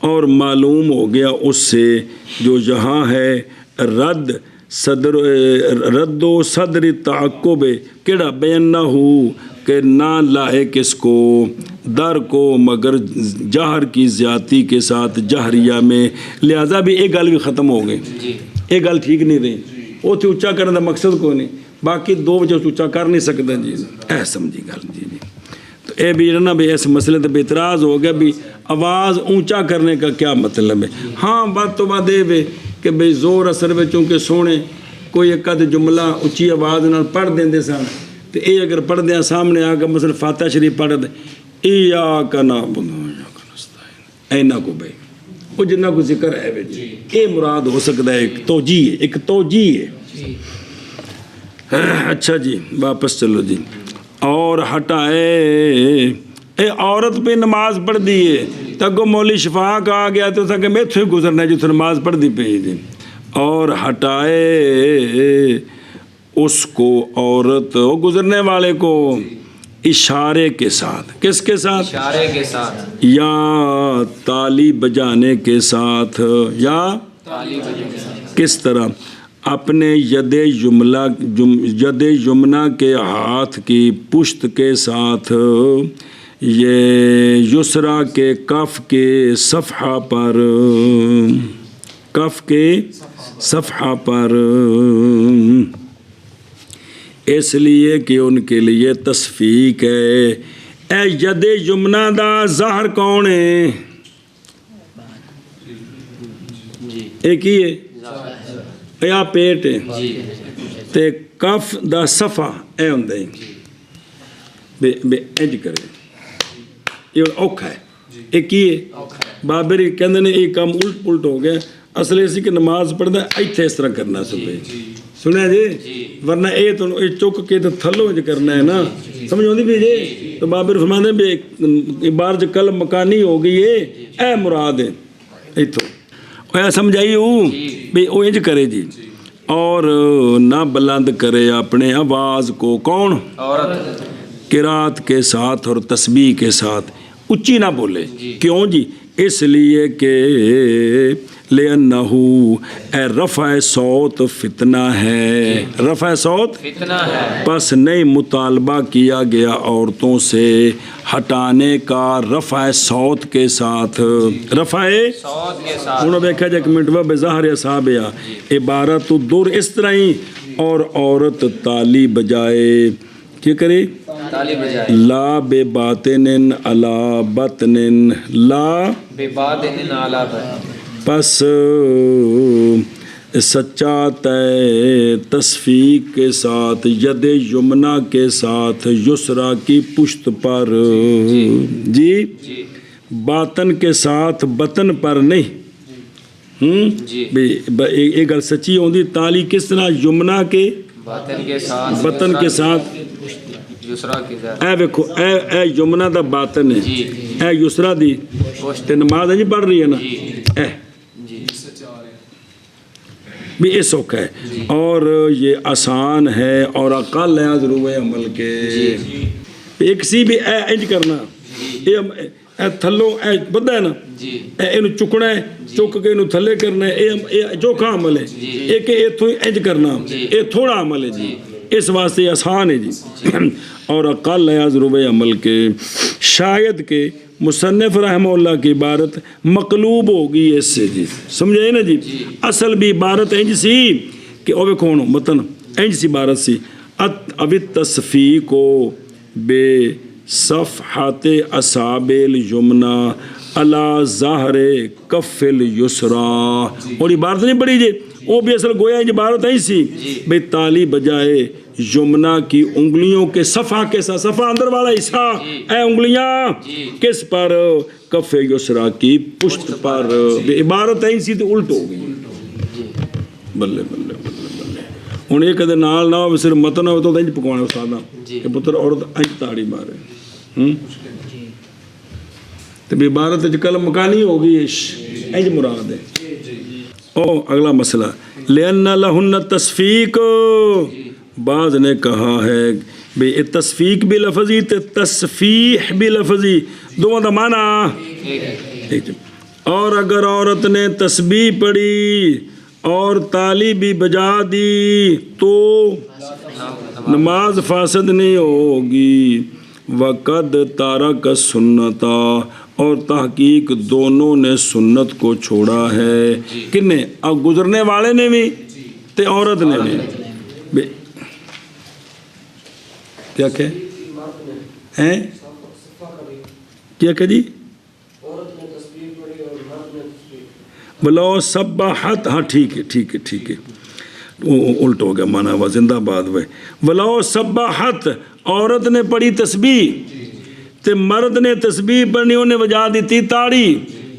اور معلوم ہو گیا اس سے جو یہاں ہے رد و صدر تعقب کیڑا بیان نہ ہو کہ نہ لائے کس کو در کو مگر جہر کی زیادتی کے ساتھ جہریہ میں، لہذا بھی ایک گل بھی ختم ہو گئی، یہ گل ٹھیک نہیں رہی، وہ تو اچھا کرنے کا مقصد کو نہیں، باقی دو وجہ اچھا کر نہیں سکتا جی، اے سمجھی گل جی۔ تو اے بھی نا بھی اس مسئلے تے اعتراض ہو گیا بھی آواز اونچا کرنے کا کیا مطلب ہے؟ ہاں بات تو بات یہ ہے کہ بھئی زور اثر میں چونکہ سونے کوئی ایک آدھ جملہ اچھی آواز نال پڑھ دیں سن، تو اے اگر پڑھ دیں سامنے آ کے مثلا فاتحہ شریف پڑھ دیں ایاک نعبد و ایاک نستعین، اینا کو بھئی وہ جنہ کو ذکر ہے بھئی اے مراد ہو سکتا ہے، ایک توجیہ ہے۔ اچھا جی واپس چلو جی، اور ہٹائے اے عورت پہ نماز پڑھ دیئے تاکہ مولی شفاق آ گیا تو تاکہ میں تھے گزرنا ہے جو تھے نماز پڑھ دی پہ دی، اور ہٹائے اس کو عورت گزرنے والے کو اشارے کے ساتھ، کس کے ساتھ؟ اشارے کے ساتھ، یا تالی بجانے کے ساتھ، یا تالی بجانے کے ساتھ۔ کس طرح؟ اپنے ید یمنہ کے ہاتھ کی پشت کے ساتھ، یہ یسرا کے کف کے صفحہ پر، کف کے صفحہ پر، اس لیے کہ ان کے لیے تصفیق ہے۔ اے ید یمنہ دا ظاہر کون ہے؟ ایک ہی ہے یا پیٹ ہے، تے کف دا صفحہ اے ہوندا ہے بے انج کرے، یہ اوکھا ہے، ایک ہی ہے۔ بابری کہندے نے یہ کام الٹ پلٹ ہو گیا، اصل اسی کہ نماز پڑھدا ایتھے اس طرح کرنا صبح، سنیا جی، ورنہ اے تو چک کے تو تھلوں وچ کرنا ہے نا، سمجھ آندی بھی جی؟ تو بابر فرماندے بھی بارج کل مکانی ہو گئی ہے، اے مراد ہے ایتھوں، اے سمجھائی ہوں بھی او انج کرے جی، اور نہ بلند کرے اپنے آواز کو، کون؟ عورت، قرات کے ساتھ اور تسبیح کے ساتھ اچھی نہ بولے، کیوں جی؟ اس لیے کہ لِأَنَّهُ اے رفع صوت فتنہ ہے، رفع صوت فتنہ ہے، پس نہیں مطالبہ کیا گیا عورتوں سے ہٹانے کا رفع صوت کے ساتھ، رفع صوت کے ساتھ۔ انہوں نے دیکھا جائے ایک منٹ بظاہر اصحابیہ عبارت در اس طرح ہی، اور عورت تالی بجائے، کیا کرے؟ تالی بجائے، لا بے باطن علی بطن، لا بے باطن علی بطن، پس سچا تے تصفیق کے ساتھ ید یمنا کے ساتھ یسرا کی پشت پر جی باطن کے ساتھ بطن پر نہیں یہ گل سچی ہوندی تالی کس طرح یمنا کے باطن کے ساتھ اے ویکھو اے یمنا دا باطن ہے اے یسرا دی تے نماز جی پڑھ رہی ہے نا اے بھی یہ سوکھا ہے اور یہ آسان ہے اور اقل ہے ضرور عمل کے ایک سی بھی اے انج کرنا اے تھلوں اے بدھا ہے نا اے انہوں چکنا ہے چک کے انہوں تھلے کرنا ہے اے چوکھا عمل ہے ایک ایتھوں انج کرنا اے تھوڑا عمل ہے جی اس واسطے آسان ہے جی اور اقل ہے ضرور عمل کے شاید کہ مصنف رحمہ اللہ کی عبارت مقلوب ہوگی اس سے جی سمجھے نا جی اصل بھی عبارت انج سی کہ اوے کون متن انج سی عبارت سی اب تصفیق کو بے صفحات اصابع الیمنا علی ظاہر کف الیسرا اور عبارت نہیں پڑھی جی وہ بھی اصل گویا انج عبارت انج سی بھئی تالی بجائے یمنا کی انگلیوں کے صفحہ کے ساتھ صفحہ اندر والا حصہ اے انگلیاں کس پر کف یسرا کی پشت پر عبارت ہے اسی تو الٹ ہو گئی بلے بلے بلے بلے ہوں یہ کدے نال نہ ہو صرف متن ہو تو انج پکوانا استاد کہ پتر عورت انج تاڑی مارے تو عبارت قلم مکانی ہوگی انج مراد ہے او اگلا مسئلہ لأن لہن تصفیق بعض نے کہا ہے بھئی تصفیق بھی لفظی تے تصفیح بھی لفظی دونوں دا معنی اور اگر عورت نے تسبیح پڑھی اور تالی بھی بجا دی تو نماز فاسد نہیں ہوگی وقد تارک سنتا اور تحقیق دونوں نے سنت کو چھوڑا ہے کنے اب گزرنے والے نے بھی تے عورت نے بھی کیا کہ ہیں کیا کہ جی بلو سبحت ہاں ٹھیک ہے ٹھیک ہے ٹھیک ہے الٹ ہو گیا مانا ہوا زندہ باد وہ ولو سبحت عورت نے پڑھی تسبیح تے مرد نے تسبیح پڑھنی انہیں وجہ دیتی تاڑی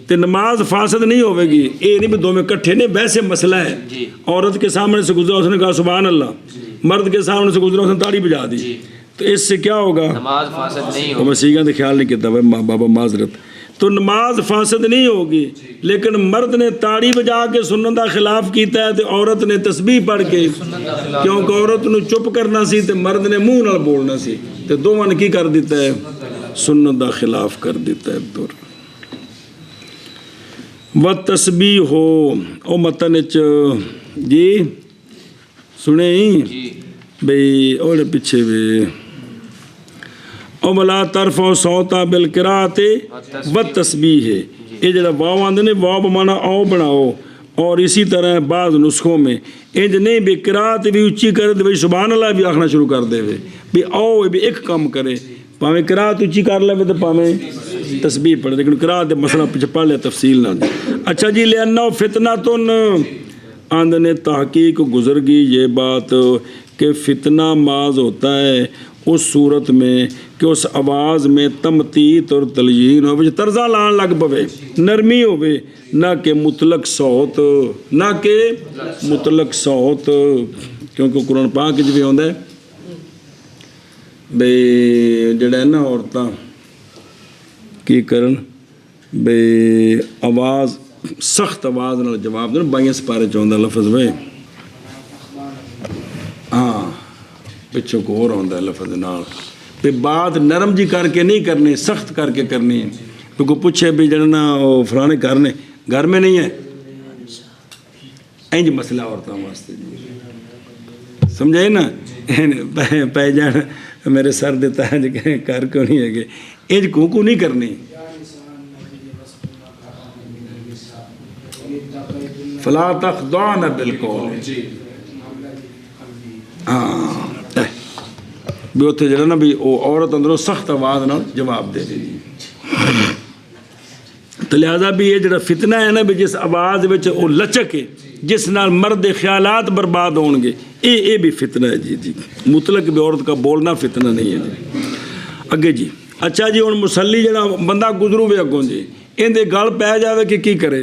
تے نماز فاسد نہیں ہوئے گی یہ نہیں بھی دو میں کٹھے نہیں ویسے مسئلہ ہے عورت کے سامنے سے گزرا اس نے کہا سبحان اللہ مرد کے سامنے سے گزرا اس نے تاڑی بجا دی تو اس سے کیا ہوگا نماز فاسد نہیں ہوگی میں سیکھا تو خیال نہیں کیا بابا معذرت تو نماز فاسد نہیں ہوگی لیکن مرد نے تاڑی بجا کے سنت دا خلاف کیتا ہے تو عورت نے تسبیح پڑھ کے کیونکہ عورت نو چپ کرنا سی تو مرد نے منہ نال بولنا سی تو دونوں نے کی کر دیتا ہے سنت دا خلاف کر دیتا ہے دور و تسبیح ہو او متن جی سنے ہی بھئی اور پیچھے بھی او بلا طرف و صوتا بالقرات و تسبیح ہے یہ جڑا واو آندے نے واو بمانا او بناؤ اور اسی طرح بعض نسخوں میں انج نہیں بھی قرات بھی اچھی کرے تو سبحان اللہ بھی آخنا شروع کر دے بھی او بھی ایک کام کرے پاویں قرات اچھی کر لے تو پاویں تسبیح پڑھے لیکن قرات مسئلہ پیچھے پڑھ لیا تفصیل نہ دے اچھا جی لأنہ فتنۃ آندے نے تحقیق گزر گئی یہ بات کہ فتنہ ماز ہوتا ہے اس صورت میں کہ اس آواز میں تمتیت اور تلجین ہو طرزہ لان لگ پوے نرمی ہوئے نہ کہ مطلق صوت نہ کہ مطلق صوت کیونکہ قرآن پاک جو بھی ہوندہ ہے بے جڑا ہے نا عورتاں کی کرن بے آواز سخت آواز نال جواب دے بائیں سپارے چاہندہ لفظ بے ہاں پچھوں کو اور ہوندہ ہے لفظ نال پہ بات نرم جی کر کے نہیں کرنی سخت کر کے کرنی ہے تو کو پوچھے بھی جڑنا فلانے کرنے گھر میں نہیں ہے اینج مسئلہ عورتاں واسطے سمجھائے نا پہ جان میرے سر دیتا ہے جو کر کیوں نہیں ہے کہ اینج کو نہیں کرنی فلا تخضعن بالقول ہاں بھی اتنے جڑا نا بھی عورت اندروں سخت آواز نہ جواب دے دی تو لہذا بھی یہ جڑا فتنہ ہے نا بھی جس آواز وہ لچک ہے جس نال مرد خیالات برباد ہون گے یہ بھی فتنہ ہے جی مطلق بھی عورت کا بولنا فتنہ نہیں ہے جی اگے جی اچھا جی ہن مسلی جڑا بندہ گزرو بھی اگوں جی اندے گل پی جاوے کہ کی کرے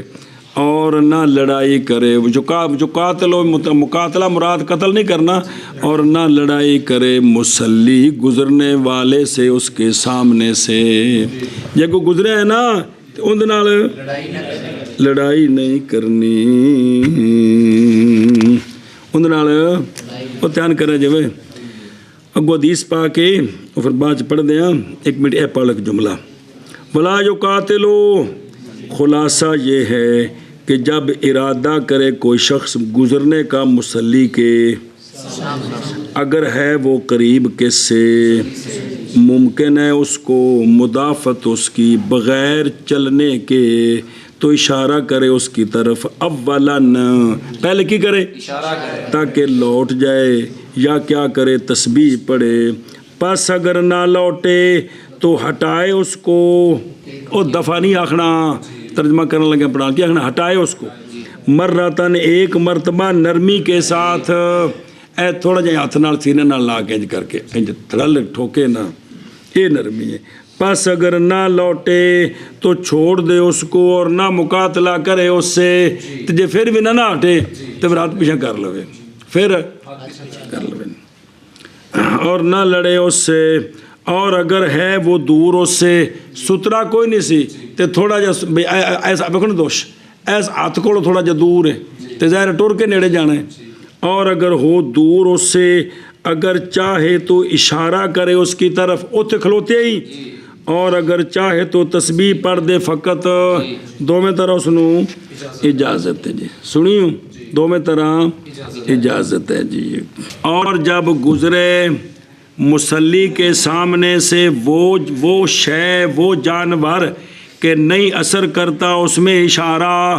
اور نہ لڑائی کرے جو قاتل ہو مقاتلہ مراد قتل نہیں کرنا اور نہ لڑائی کرے مسلی گزرنے والے سے اس کے سامنے سے جے کوئی گزرے ہے نا تو ان نال لڑائی نہیں کرنی ان نال وہ دھیان کرے جی اگو حدیث پا کے اور پھر بعد پڑھ دیں ایک منٹ اے پڑھ جملہ ولا جو قاتلو خلاصہ یہ ہے کہ جب ارادہ کرے کوئی شخص گزرنے کا مسلی کے اگر ہے وہ قریب کس سے ممکن ہے اس کو مدافعت اس کی بغیر چلنے کے تو اشارہ کرے اس کی طرف اولاً پہلے کی کرے اشارہ کرے تاکہ لوٹ جائے یا کیا کرے تسبیح پڑھے پس اگر نہ لوٹے تو ہٹائے اس کو او دفعہ نہیں آکھنا ترجمہ کرنے لگے پڑھا کیا آکھنا ہٹائے اس کو مرتن ایک مرتبہ نرمی کے ساتھ اے تھوڑا جہاں ہاتھ نال سینے نال لا کے انج کر کے انج تھڑل ٹھوکے نا یہ نرمی ہے پس اگر نہ لوٹے تو چھوڑ دے اس کو اور نہ مقاتلہ کرے اس سے تو جے پھر بھی نہ ہٹے تو پھر ہاتھ پیچھے کر لوے پھر کر لوے اور نہ لڑے اس سے اور اگر ہے وہ دور اس سے سترا کوئی نہیں سی تو تھوڑا جا ایسا بکھو نا دوش ایسا ہاتھ کو تھوڑا جا دور ہے تو ظاہر ٹور کے نیڑے جانا ہے اور اگر ہو دور اس سے اگر چاہے تو اشارہ کرے اس کی طرف اتھے کھلوتے ہی اور اگر چاہے تو تسبیح پڑھ دے فقط دو میں طرح اس نو اجازت ہے جی سنیوں دو میں طرح اجازت ہے جی اور جب گزرے مسلی کے سامنے سے وہ شے وہ جانور کہ نہیں اثر کرتا اس میں اشارہ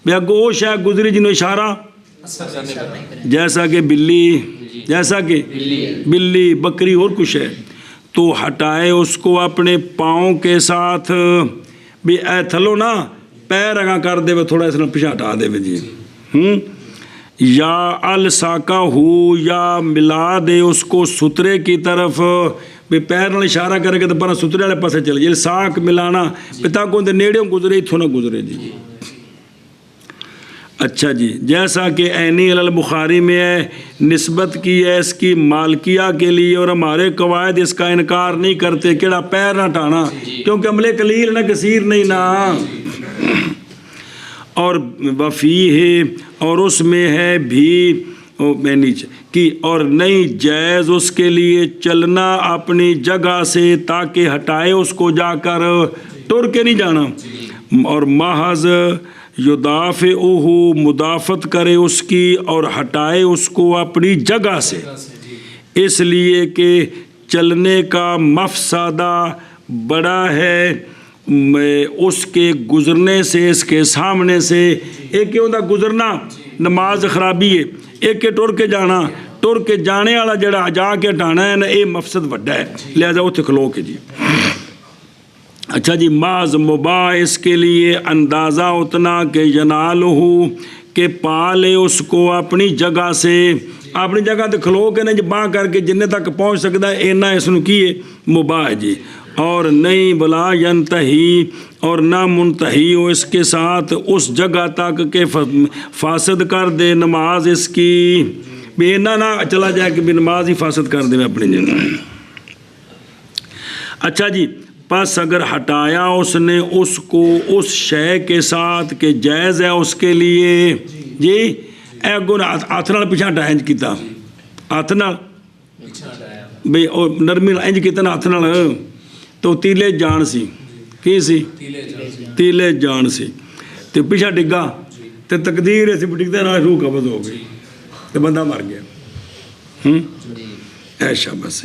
بیا گو شے گزری جنہوں اشارہ جیسا کہ بلی بکری اور کچھ ہے تو ہٹائے اس کو اپنے پاؤں کے ساتھ بھی اے تھلو نا پیر اگاں کر دے تھوڑا اس نے پیچھے ہٹا دے جی یا الساکا ہو یا ملا دے اس کو سترے کی طرف بھی پیر نال اشارہ کرے گا تو پہنا سترے والے پاسے چلے جی ساک ملانا پتا کو اندر نیڑے گزرے اتھوں نہ گزرے جی اچھا جی جیسا کہ عینی البخاری میں ہے نسبت کی ہے اس کی مالکیہ کے لیے اور ہمارے قواعد اس کا انکار نہیں کرتے کیڑا پیر نہ ٹھانا کیونکہ عملے قلیل نہ کثیر نہیں نا اور وفی ہے اور اس میں ہے بھی نیچے کی اور نہیں جائز اس کے لیے چلنا اپنی جگہ سے تاکہ ہٹائے اس کو جا کر ٹر کے نہیں جانا اور محض یدافعہ مدافعت کرے اس کی اور ہٹائے اس کو اپنی جگہ سے اس لیے کہ چلنے کا مفسدہ بڑا ہے اس کے گزرنے سے اس کے سامنے سے ایک کیا ہوتا گزرنا نماز خرابی ہے ایک کے ٹر کے جانا ٹر کے جانے والا جڑا جا کے ہٹانا ہے نا یہ مفسد وڈا ہے لہذا اتنے کھلو کے جی اچھا جی معاذ مباح اس کے لیے اندازہ اتنا کہ ینال ہو کہ پا لے اس کو اپنی جگہ سے اپنی جگہ تے کھلو کے نہیں باں کر کے جننے تک پہنچ سکتا ہے اینا اس نو کیے مباح جی اور نہیں بلا ینتہی اور نہ منتہی ہو اس کے ساتھ اس جگہ تک کہ فاسد کر دے نماز اس کی بھی اینا نہ چلا جائے کہ بھی نماز ہی فاسد کر دے اپنی جگہ اچھا جی پس اگر ہٹایا اس نے اس کو اس شے کے ساتھ کہ جائز ہے اس کے لیے جی اے اگوں ہاتھ نال پیچھے ہٹایا انج کیتا ہاتھ نال بھئی نرمی انج کیتا نا ہاتھ نال تو تیلے جان سی کی سی تیلے جان سی تو پیچھے ڈگا تو تقدیر ایسی ڈگتے نہ روح قبض ہو گئی تو بندہ مر گیا ایشا بس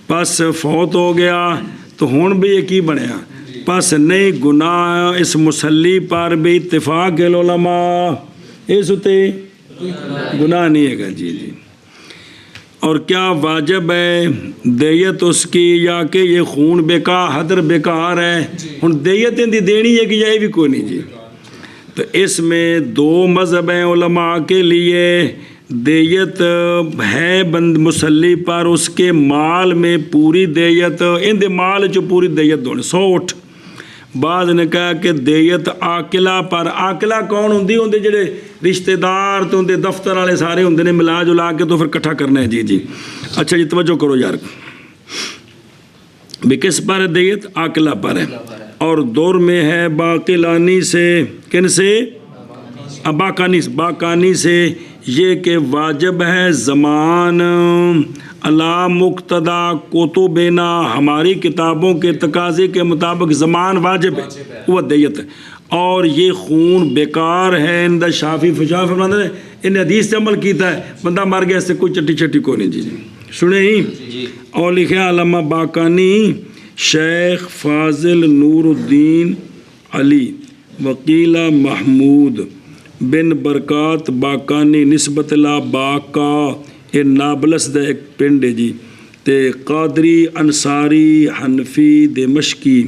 پس فوت ہو گیا تو ہون بھی یہ کی بنیا پس نہیں گناہ اس مسلی پر بھی اتفاق العلماء اس ہوتے گناہ نہیں ہے گا جی جی اور کیا واجب ہے دیت اس کی یا کہ یہ خون بیکار حدر بیکار ہے ہن دیت اندی دینی ہے کہ یہ بھی کوئی نہیں جی تو اس میں 2 مذہب ہیں علماء کے لیے. دیت ہے بند مسلی پر اس کے مال میں پوری دیت ان دے مال چ پوری دیت دونی 100 اٹھ. بعض نے کہا کہ دیت عاقلہ پر. عاقلہ کون ہوندی ہوندے جڑے رشتہ دار تو ہوندے دفتر والے سارے ہوندے نے ملا جلا کے تو پھر کٹھا کرنا ہے. جی اچھا جی توجہ کرو یار. بھی کس پر ہے دیت؟ عاقلہ پر ہے. اور دور میں ہے باقلانی سے. کن سے؟ باقانی سے. یہ کہ واجب ہے زمان علی مقتدا کتبنا ہماری کتابوں کے تقاضے کے مطابق زمان واجب ہے وہ دیت ہے. اور یہ خون بیکار ہے. اندر شافی فشاف فرماتے ہیں ان حدیث سے عمل کیتا ہے بندہ مر گیا اس سے کوئی چٹی چٹی کو نہیں. جی سنے ہی. اور لکھے علامہ باقانی شیخ فاضل نور الدین علی وکیلہ محمود بن برکات باقانی نسبت لا باقا یہ نابلس دا ایک پنڈ ہے جی. تے قادری انصاری حنفی دمشقی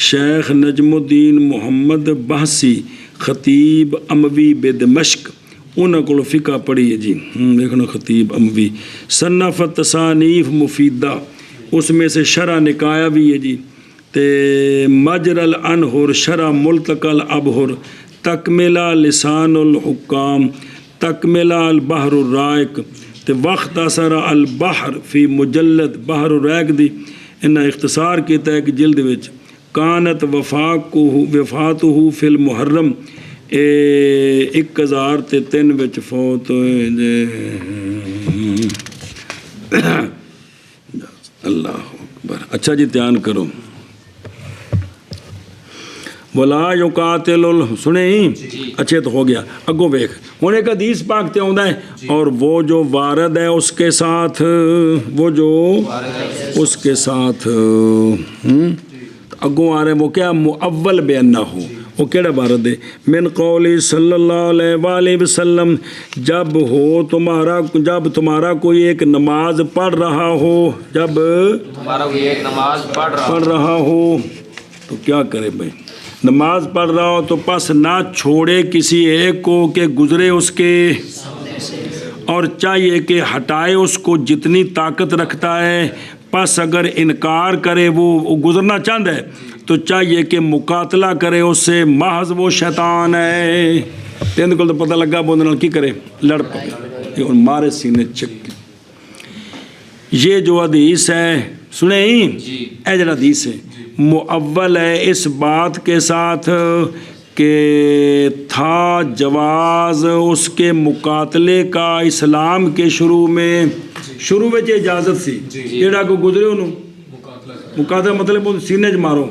شیخ نجم الدین محمد بحثی خطیب اموی بے دمشق انہوں کو فقہ پڑھی ہے جی. دیکھنا خطیب اموی صنف تصانیف مفیدہ اس میں سے شرح نکایا بھی ہے جی. تے مجر الانہر شرح ملتقى الابہر تکملہ لسان الحکام تکملہ البحر الرائق تے وقت اثر البحر فی مجلد بحر الرائق دی انہا اختصار کیتا ہے کہ جلد وچ کانت وفاتہ فی المحرم 1003 وچ فوت اللہ اکبر. اچھا جی دھیان کرو. ولا یقاتل سنے ہی اچھے تو ہو گیا. اگو ویکھ ہن ایک حدیث پاک تے آوندا ہے اور وہ جو وارد ہے اس کے ساتھ وہ جو اس کے ساتھ اگوں آ رہے وہ کیا مؤول بیان نہ ہو. وہ کیڑا وارد ہے؟ من قولی صلی اللہ علیہ وآلہ وسلم جب تمہارا کوئی ایک نماز پڑھ رہا ہو جب تمہارا کوئی ایک نماز پڑھ رہا ہو تو کیا کرے بھائی؟ نماز پڑھ رہا ہو تو پس نہ چھوڑے کسی ایک کو کہ گزرے اس کے اور چاہیے کہ ہٹائے اس کو جتنی طاقت رکھتا ہے. پس اگر انکار کرے وہ گزرنا چاہتا ہے تو چاہیے کہ مقاتلہ کرے اس سے. محض وہ شیطان ہے تین کو تو پتہ لگا بندے کی کرے لڑ پڑے اور مارے سینے چک. یہ جو حدیث ہے سنے ہی اے جڑا حدیث ہے مؤول ہے اس بات کے ساتھ کہ تھا جواز اس کے مقاتلے کا اسلام کے شروع میں اجازت سی. جیڑا کو گزرے انہوں مقاتلہ مطلب سینے چ مارو.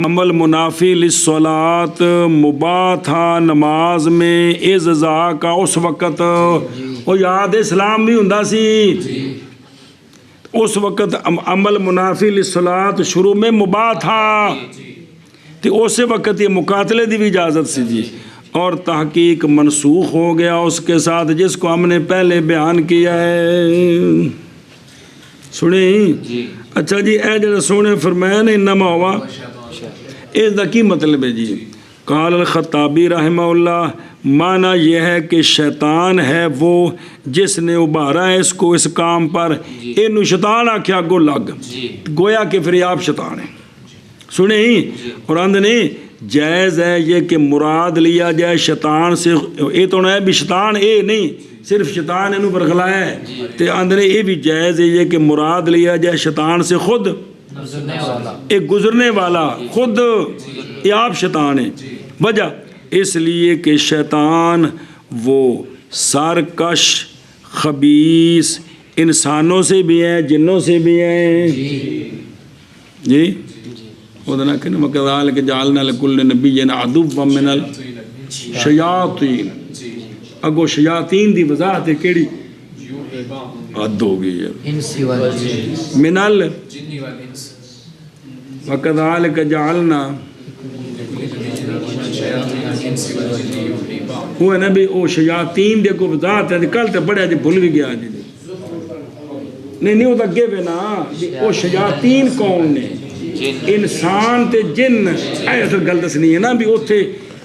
عمل منافی للصلاۃ مباح تھا نماز میں اعزا کا اس وقت. وہ یاد اسلام بھی ہوندا سی اس وقت عمل منافی للصلاۃ شروع میں مباح تھا تو اس وقت یہ مقاتلے دی بھی اجازت سی جی. اور تحقیق منسوخ ہو گیا اس کے ساتھ جس کو ہم نے پہلے بیان کیا ہے. سنے ہی اچھا جی اے جڑا سونے فرمایا نا انما ہوا اس دا کی مطلب ہے جی؟ قال الخطابی رحمہ اللہ معنی یہ ہے کہ شیطان ہے وہ جس نے ابھارا ہے اس کو اس کام پر. اینو شیطان آکھیا گو لگ گویا کہ پھر آپ شیطان ہیں. سنے ہی اور اندھ نہیں جائز ہے یہ کہ مراد لیا جائے شیطان سے. یہ تو نہ ہے بھی شیطان اے نہیں صرف شیطان انہوں برخلایا ہے تے اندھنے یہ بھی جائز ہے یہ کہ مراد لیا جائے شیطان سے خود ایک گزرنے والا خود یہ آپ شیطان ہیں. وجہ اس لیے کہ شیطان وہ سرکش خبیث انسانوں سے بھی ہیں جنوں سے بھی ہیں جی. ودنا کہ وَكَذَلِكَ جَعَلْنَا لِكُلِّ نَبِيٍّ عَدُوًّا مِنَ الشَّيَاطِينِ. اگو شیاطین دی وضاحت ہے کیڑی حد ہو گئی ہے من وَكَذَلِكَ جَعَلْنَا وہ ہے نا بھی او شیاطین دے کو وضاحت ہے. کل تے پڑھیا جی بھول بھی گیا جی نہیں وہ اگے پہ نا او شیاطین کون نے انسان تے جن اصل گل دسنی ہے نا بھی اتنے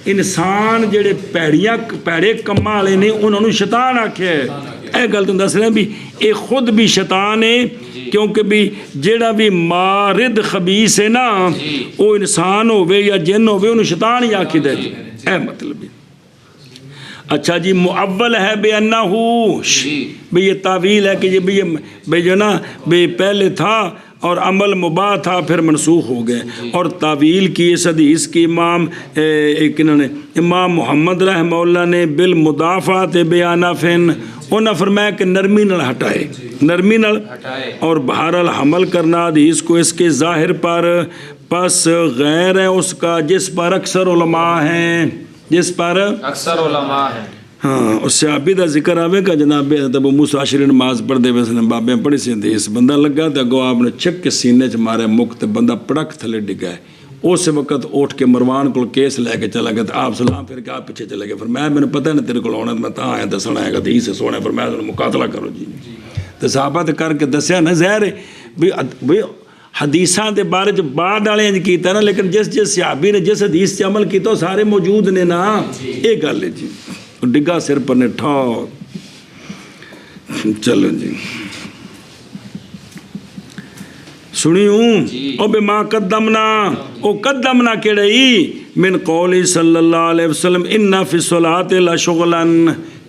انسان جڑے پیڑے کماں والے نے انہوں نے شیطان آکھیا ہے. اے گل تم دس رہا بھی اے خود بھی شیطان ہے کیونکہ بھی جیڑا بھی مارد خبیث ہے نا وہ انسان ہوئے یا جن ہوئے انہوں شیطان ہی آکھی دے. اے مطلب اچھا جی معول ہے بے انہو بھی یہ تعویل ہے کہ یہ بھی جو نا بھی پہلے تھا اور عمل مباح تھا پھر منسوخ ہو گئے. اور تعویل کی اس حدیث کی امام محمد رحمہ اللہ نے بالمدافعات بیانافن انہوں نے فرمایا کہ نرمی نال ہٹائے نرمی نال اور بہرحال حمل کرنا حدیث کو اس کے ظاہر پر پس غیر ہے اس کا جس پر اکثر علماء ہیں جس پر اکثر علماء ہیں. ہاں اس سے آبی دا ذکر آوے گا جناب ابو موسیٰ عاشری نماز پڑھ دے ویسے بابیں پڑھی سی حدیث بندہ لگا تے اگو آپ نے چھک کے سینے چ مارے مکت بندہ پڑک تھلے ڈگا ہے. اس وقت اٹھ کے مروان کو کیس لے کے چلا گیا تو آپ سلام پھر کے آپ پیچھے چلے گئے. فرمایا میں نے پتہ نہیں تیرے کو ہونا میں تاں آیا دسنا ہے حدیث سے سونا فرمایا مقاتلہ کرو جی. تو صحابہ تے کر کے دسیا نا ظاہر ہے بھی حدیثاں دے بارے جو بعد والے انج کیتا نا لیکن جس صحابی نے جس حدیث سے عمل کیتا سارے موجود نے نا. یہ گل ہے جی ڈگا سر پر نے ٹھاک. چلو جی سنیوں او بے ما قدمنا او قدمنا کیڑئی من قولی صلی اللہ علیہ وسلم انا فی الصلاۃ لشغلا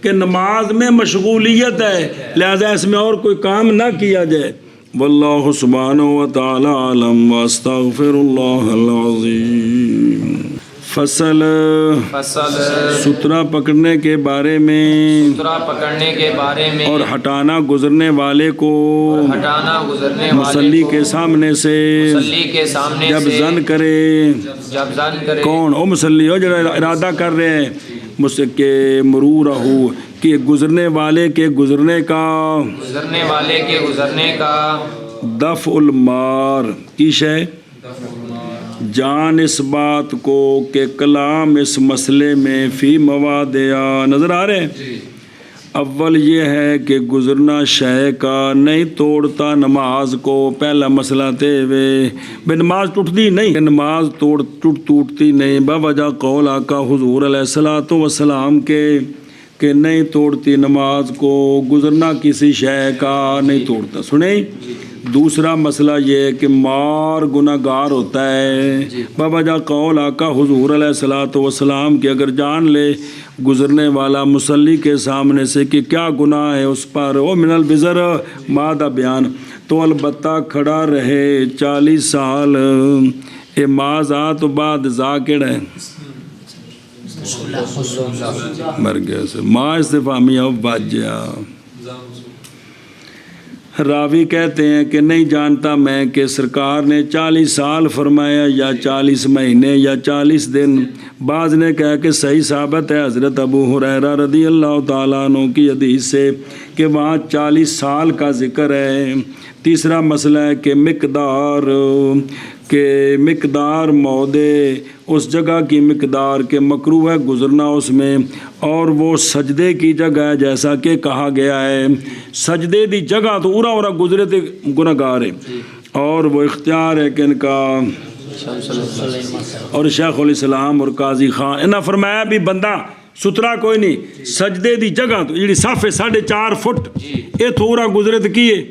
کہ نماز میں مشغولیت ہے لہذا اس میں اور کوئی کام نہ کیا جائے. واللہ سبحانہ وتعالی عالم واستغفر اللہ العظیم. فصل سترہ پکڑنے کے بارے میں اور ہٹانا گزرنے والے کو مصلی کے سامنے سے جب زن کرے کون او مصلی ہو جڑا ارادہ کر رہے ہیں کہ مرورہ ہو کہ گزرنے والے کے گزرنے کا دفع المار کی شے جان اس بات کو کہ کلام اس مسئلے میں فی موادیا نظر آ رہے ہیں. اول یہ ہے کہ گزرنا شے کا نہیں توڑتا نماز کو. پہلا مسئلہ تے بے نماز ٹوٹتی نہیں نماز ٹوٹتی نہیں بوجہ قول آقا حضور علیہ الصلوۃ والسلام کے کہ نہیں توڑتی نماز کو گزرنا کسی شے کا نہیں توڑتا. سنیں دوسرا مسئلہ یہ ہے کہ مار گناہ گار ہوتا ہے بابا جا قول آقا حضور علیہ الصلوۃ والسلام کہ اگر جان لے گزرنے والا مصلی کے سامنے سے کہ کیا گناہ ہے اس پر او من الوزر مادہ بیان تو البتہ کھڑا رہے 40 سال اے ماذا تو بعد ذاکر ہے مر گیا سے ما استفامی اب باجیا. راوی کہتے ہیں کہ نہیں جانتا میں کہ سرکار نے 40 سال فرمایا یا 40 مہینے یا 40 دن. بعض نے کہا کہ صحیح ثابت ہے حضرت ابو ہریرہ رضی اللہ تعالیٰ عنہ کی حدیث سے کہ وہاں 40 سال کا ذکر ہے. تیسرا مسئلہ ہے کہ مقدار مودے اس جگہ کی مقدار کے مکروہ ہے گزرنا اس میں اور وہ سجدے کی جگہ ہے جیسا کہ کہا گیا ہے سجدے دی جگہ تو اورا گزرے تے گناہ گار ہے اور وہ اختیار ہے کہ ان کا اور شیخ الاسلام اور قاضی خان انہاں فرمایا بھی بندہ سترا کوئی نہیں سجدے دی جگہ تو جڑی صف ہے 4.5 فٹ یہ تھوڑا گزرے تے کیے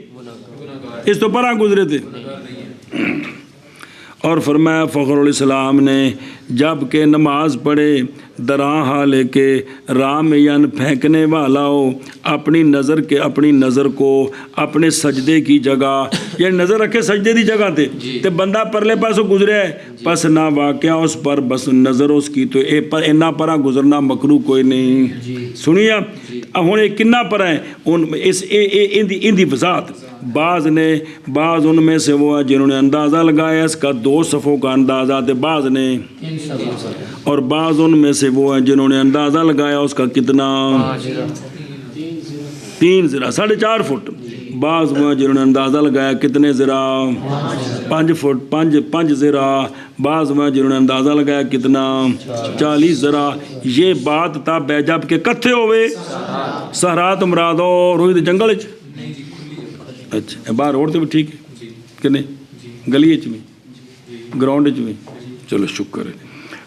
اس تو پرا گزرے تھے. اور فرمایا فخر الاسلام نے جب کہ نماز پڑھے دراں حالے کے رامین پھینکنے والا ہو اپنی نظر کو اپنے سجدے کی جگہ یہ نظر رکھے سجدے دی جگہ تے بندہ پرلے پاسوں گزرے ہے پس نہ واقعہ اس پر بس نظر اس کی تو اے پر اینا پرا گزرنا مکروہ کوئی نہیں. سنیے اب ہن کنا پر ہیں ان دی وضاحت بعض ان میں سے وہ جنہوں نے اندازہ لگایا اس کا 2 صفوں کا اندازہ تے بعض نے اور بعض ان میں سے وہ ہیں جنہوں نے اندازہ لگایا اس کا کتنا 3 ذرا 4.5 فٹ. بعض وہ ہیں جنہوں نے اندازہ لگایا کتنے ذرا 5 فٹ 5 ذرا. بعض وہ ہیں جنہوں نے اندازہ لگایا کتنا 40 ذرا. یہ بات تب ہے جب کہ کتھے ہوئے صحرا تو مراد ہو روئی دے جنگل اچھا باہر روڈ تے بھی ٹھیک ہے کہ نہیں گلی بھی گراؤنڈ بھی چلو شکر ہے.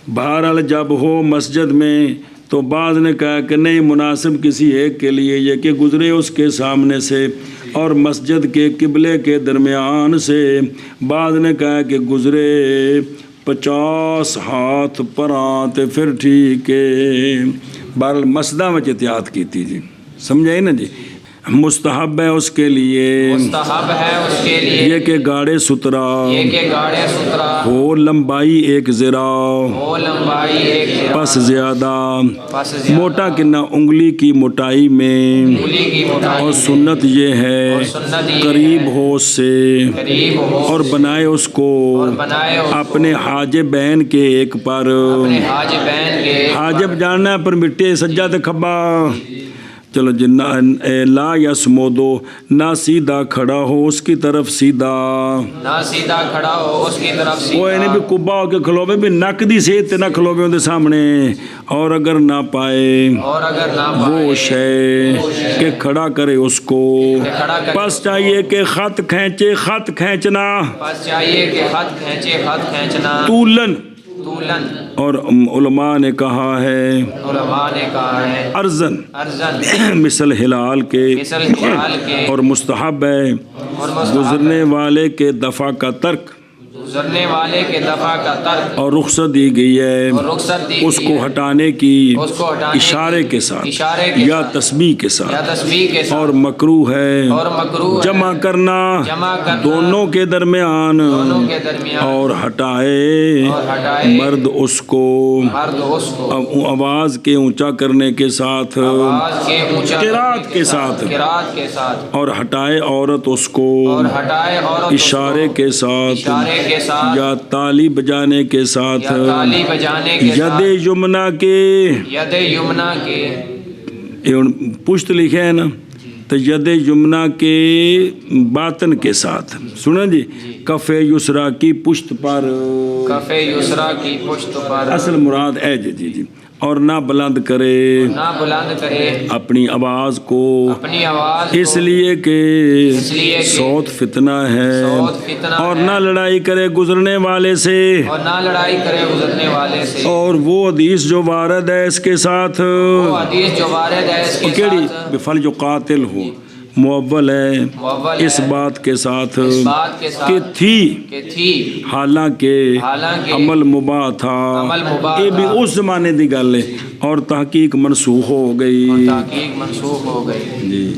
بہرحال جب ہو مسجد میں تو بعض نے کہا کہ نہیں مناسب کسی ایک کے لیے یہ کہ گزرے اس کے سامنے سے اور مسجد کے قبلے کے درمیان سے، بعض نے کہا کہ گزرے 50 ہاتھ پراں تے پھر ٹھیک ہے۔ بہرحال مسجداں وچ احتیاط کیتی جی، سمجھائی نا جی۔ مستحب ہے اس کے لیے، مستحب ہے اس کے لیے یہ کہ گاڑے سترا یہ کہ گاڑے سترا ہو، لمبائی 1 ذراع ہو، لمبائی 1 ذراع پس زیادہ، پس زیادہ، موٹا کنا انگلی کی موٹائی میں، انگلی کی موٹائی اور میں، سنت یہ ہے اور سنت یہ قریب ہے ہو اس سے، قریب ہو اور بنائے اس کو اور بنائے اس کو اپنے حاجبین کے ایک پر۔ اپنے حاجبین کے حاجب جاننا ہے پر مٹی سجا تے کھبا، چلو جی، لا یسمودو، نہ سیدھا کھڑا ہو اس کی طرف سیدھا، نہ سیدھا کھڑا ہو اس کی طرف وہ نہیں سیدھا، بھی کبا ہو کے کھلوے بھی نک دی صحت تے نہ کھلوے اندے سامنے، اور اگر نہ پائے اور اگر نہ وہ پائے شے کہ کھڑا کرے اس کو، کھڑا کرے، بس چاہیے کہ خط کھینچے، خط کھینچنا بس چاہیے کہ خط کھینچے، خط کھینچنا طولن، طولن، اور علماء نے کہا ہے علماء نے کہا ہے ارزن ارزن، مثل ہلال کے، مثل ہلال کے، اور مستحب ہے اور مستحب گزرنے والے کے دفع کا ترک، گزرنے والے کے دفع کا ترک، اور رخصت دی گئی ہے اور رخصت دی اس گئی کو ہے ہٹانے کی اس کو ہٹانے اشارے کی، کے ساتھ اشارے کے یا ساتھ، تسبیح کے یا ساتھ، تسبیح کے ساتھ، اور مکروہ ہے اور مکروہ ہے جمع کرنا جمع کرنا دونوں کے درمیان، دونوں کے درمیان، اور ہٹائے اور ہٹائے مرد اس کو مرد اس کو آواز کے اونچا کرنے کے ساتھ، آواز کے اونچا قرات کے ساتھ، قرات کے ساتھ، اور ہٹائے عورت اس کو اور ہٹائے عورت اس اشارے کو کے ساتھ اشارے کے ساتھ، یا تالی بجانے کے ساتھ، یا تالی بجانے کے ید ساتھ، یمنا کے، ید یمنا کے، یہ پشت لکھے ہیں نا، تو ید یمنا کے باطن کے ساتھ، سنا جی، کف یسرا کی پشت پر، کف یسرا کی پشت پر، اصل مراد ہے جی، اور نہ بلند کرے نہ بلند کرے اپنی آواز کو، اپنی آواز اس لیے کہ صوت فتنہ ہے، صوت فتنہ اور ہے، نہ لڑائی کرے گزرنے والے سے، اور نہ لڑائی کرے گزرنے والے سے، اور وہ حدیث جو وارد ہے اس کے ساتھ، وہ حدیث جو وارد ہے اس کے کیڑی ساتھ، بفل جو قاتل ہو، مؤول ہے مؤول اس ہے بات کے ساتھ اس بات کے ساتھ کہ تھی، کہ تھی، حالانکہ عمل مباح تھا، عمل مباح یہ بھی تھا، اس زمانے دی گل ہے، اور تحقیق منسوخ ہو گئی، اور تحقیق منسوخ ہو گئی۔ جی۔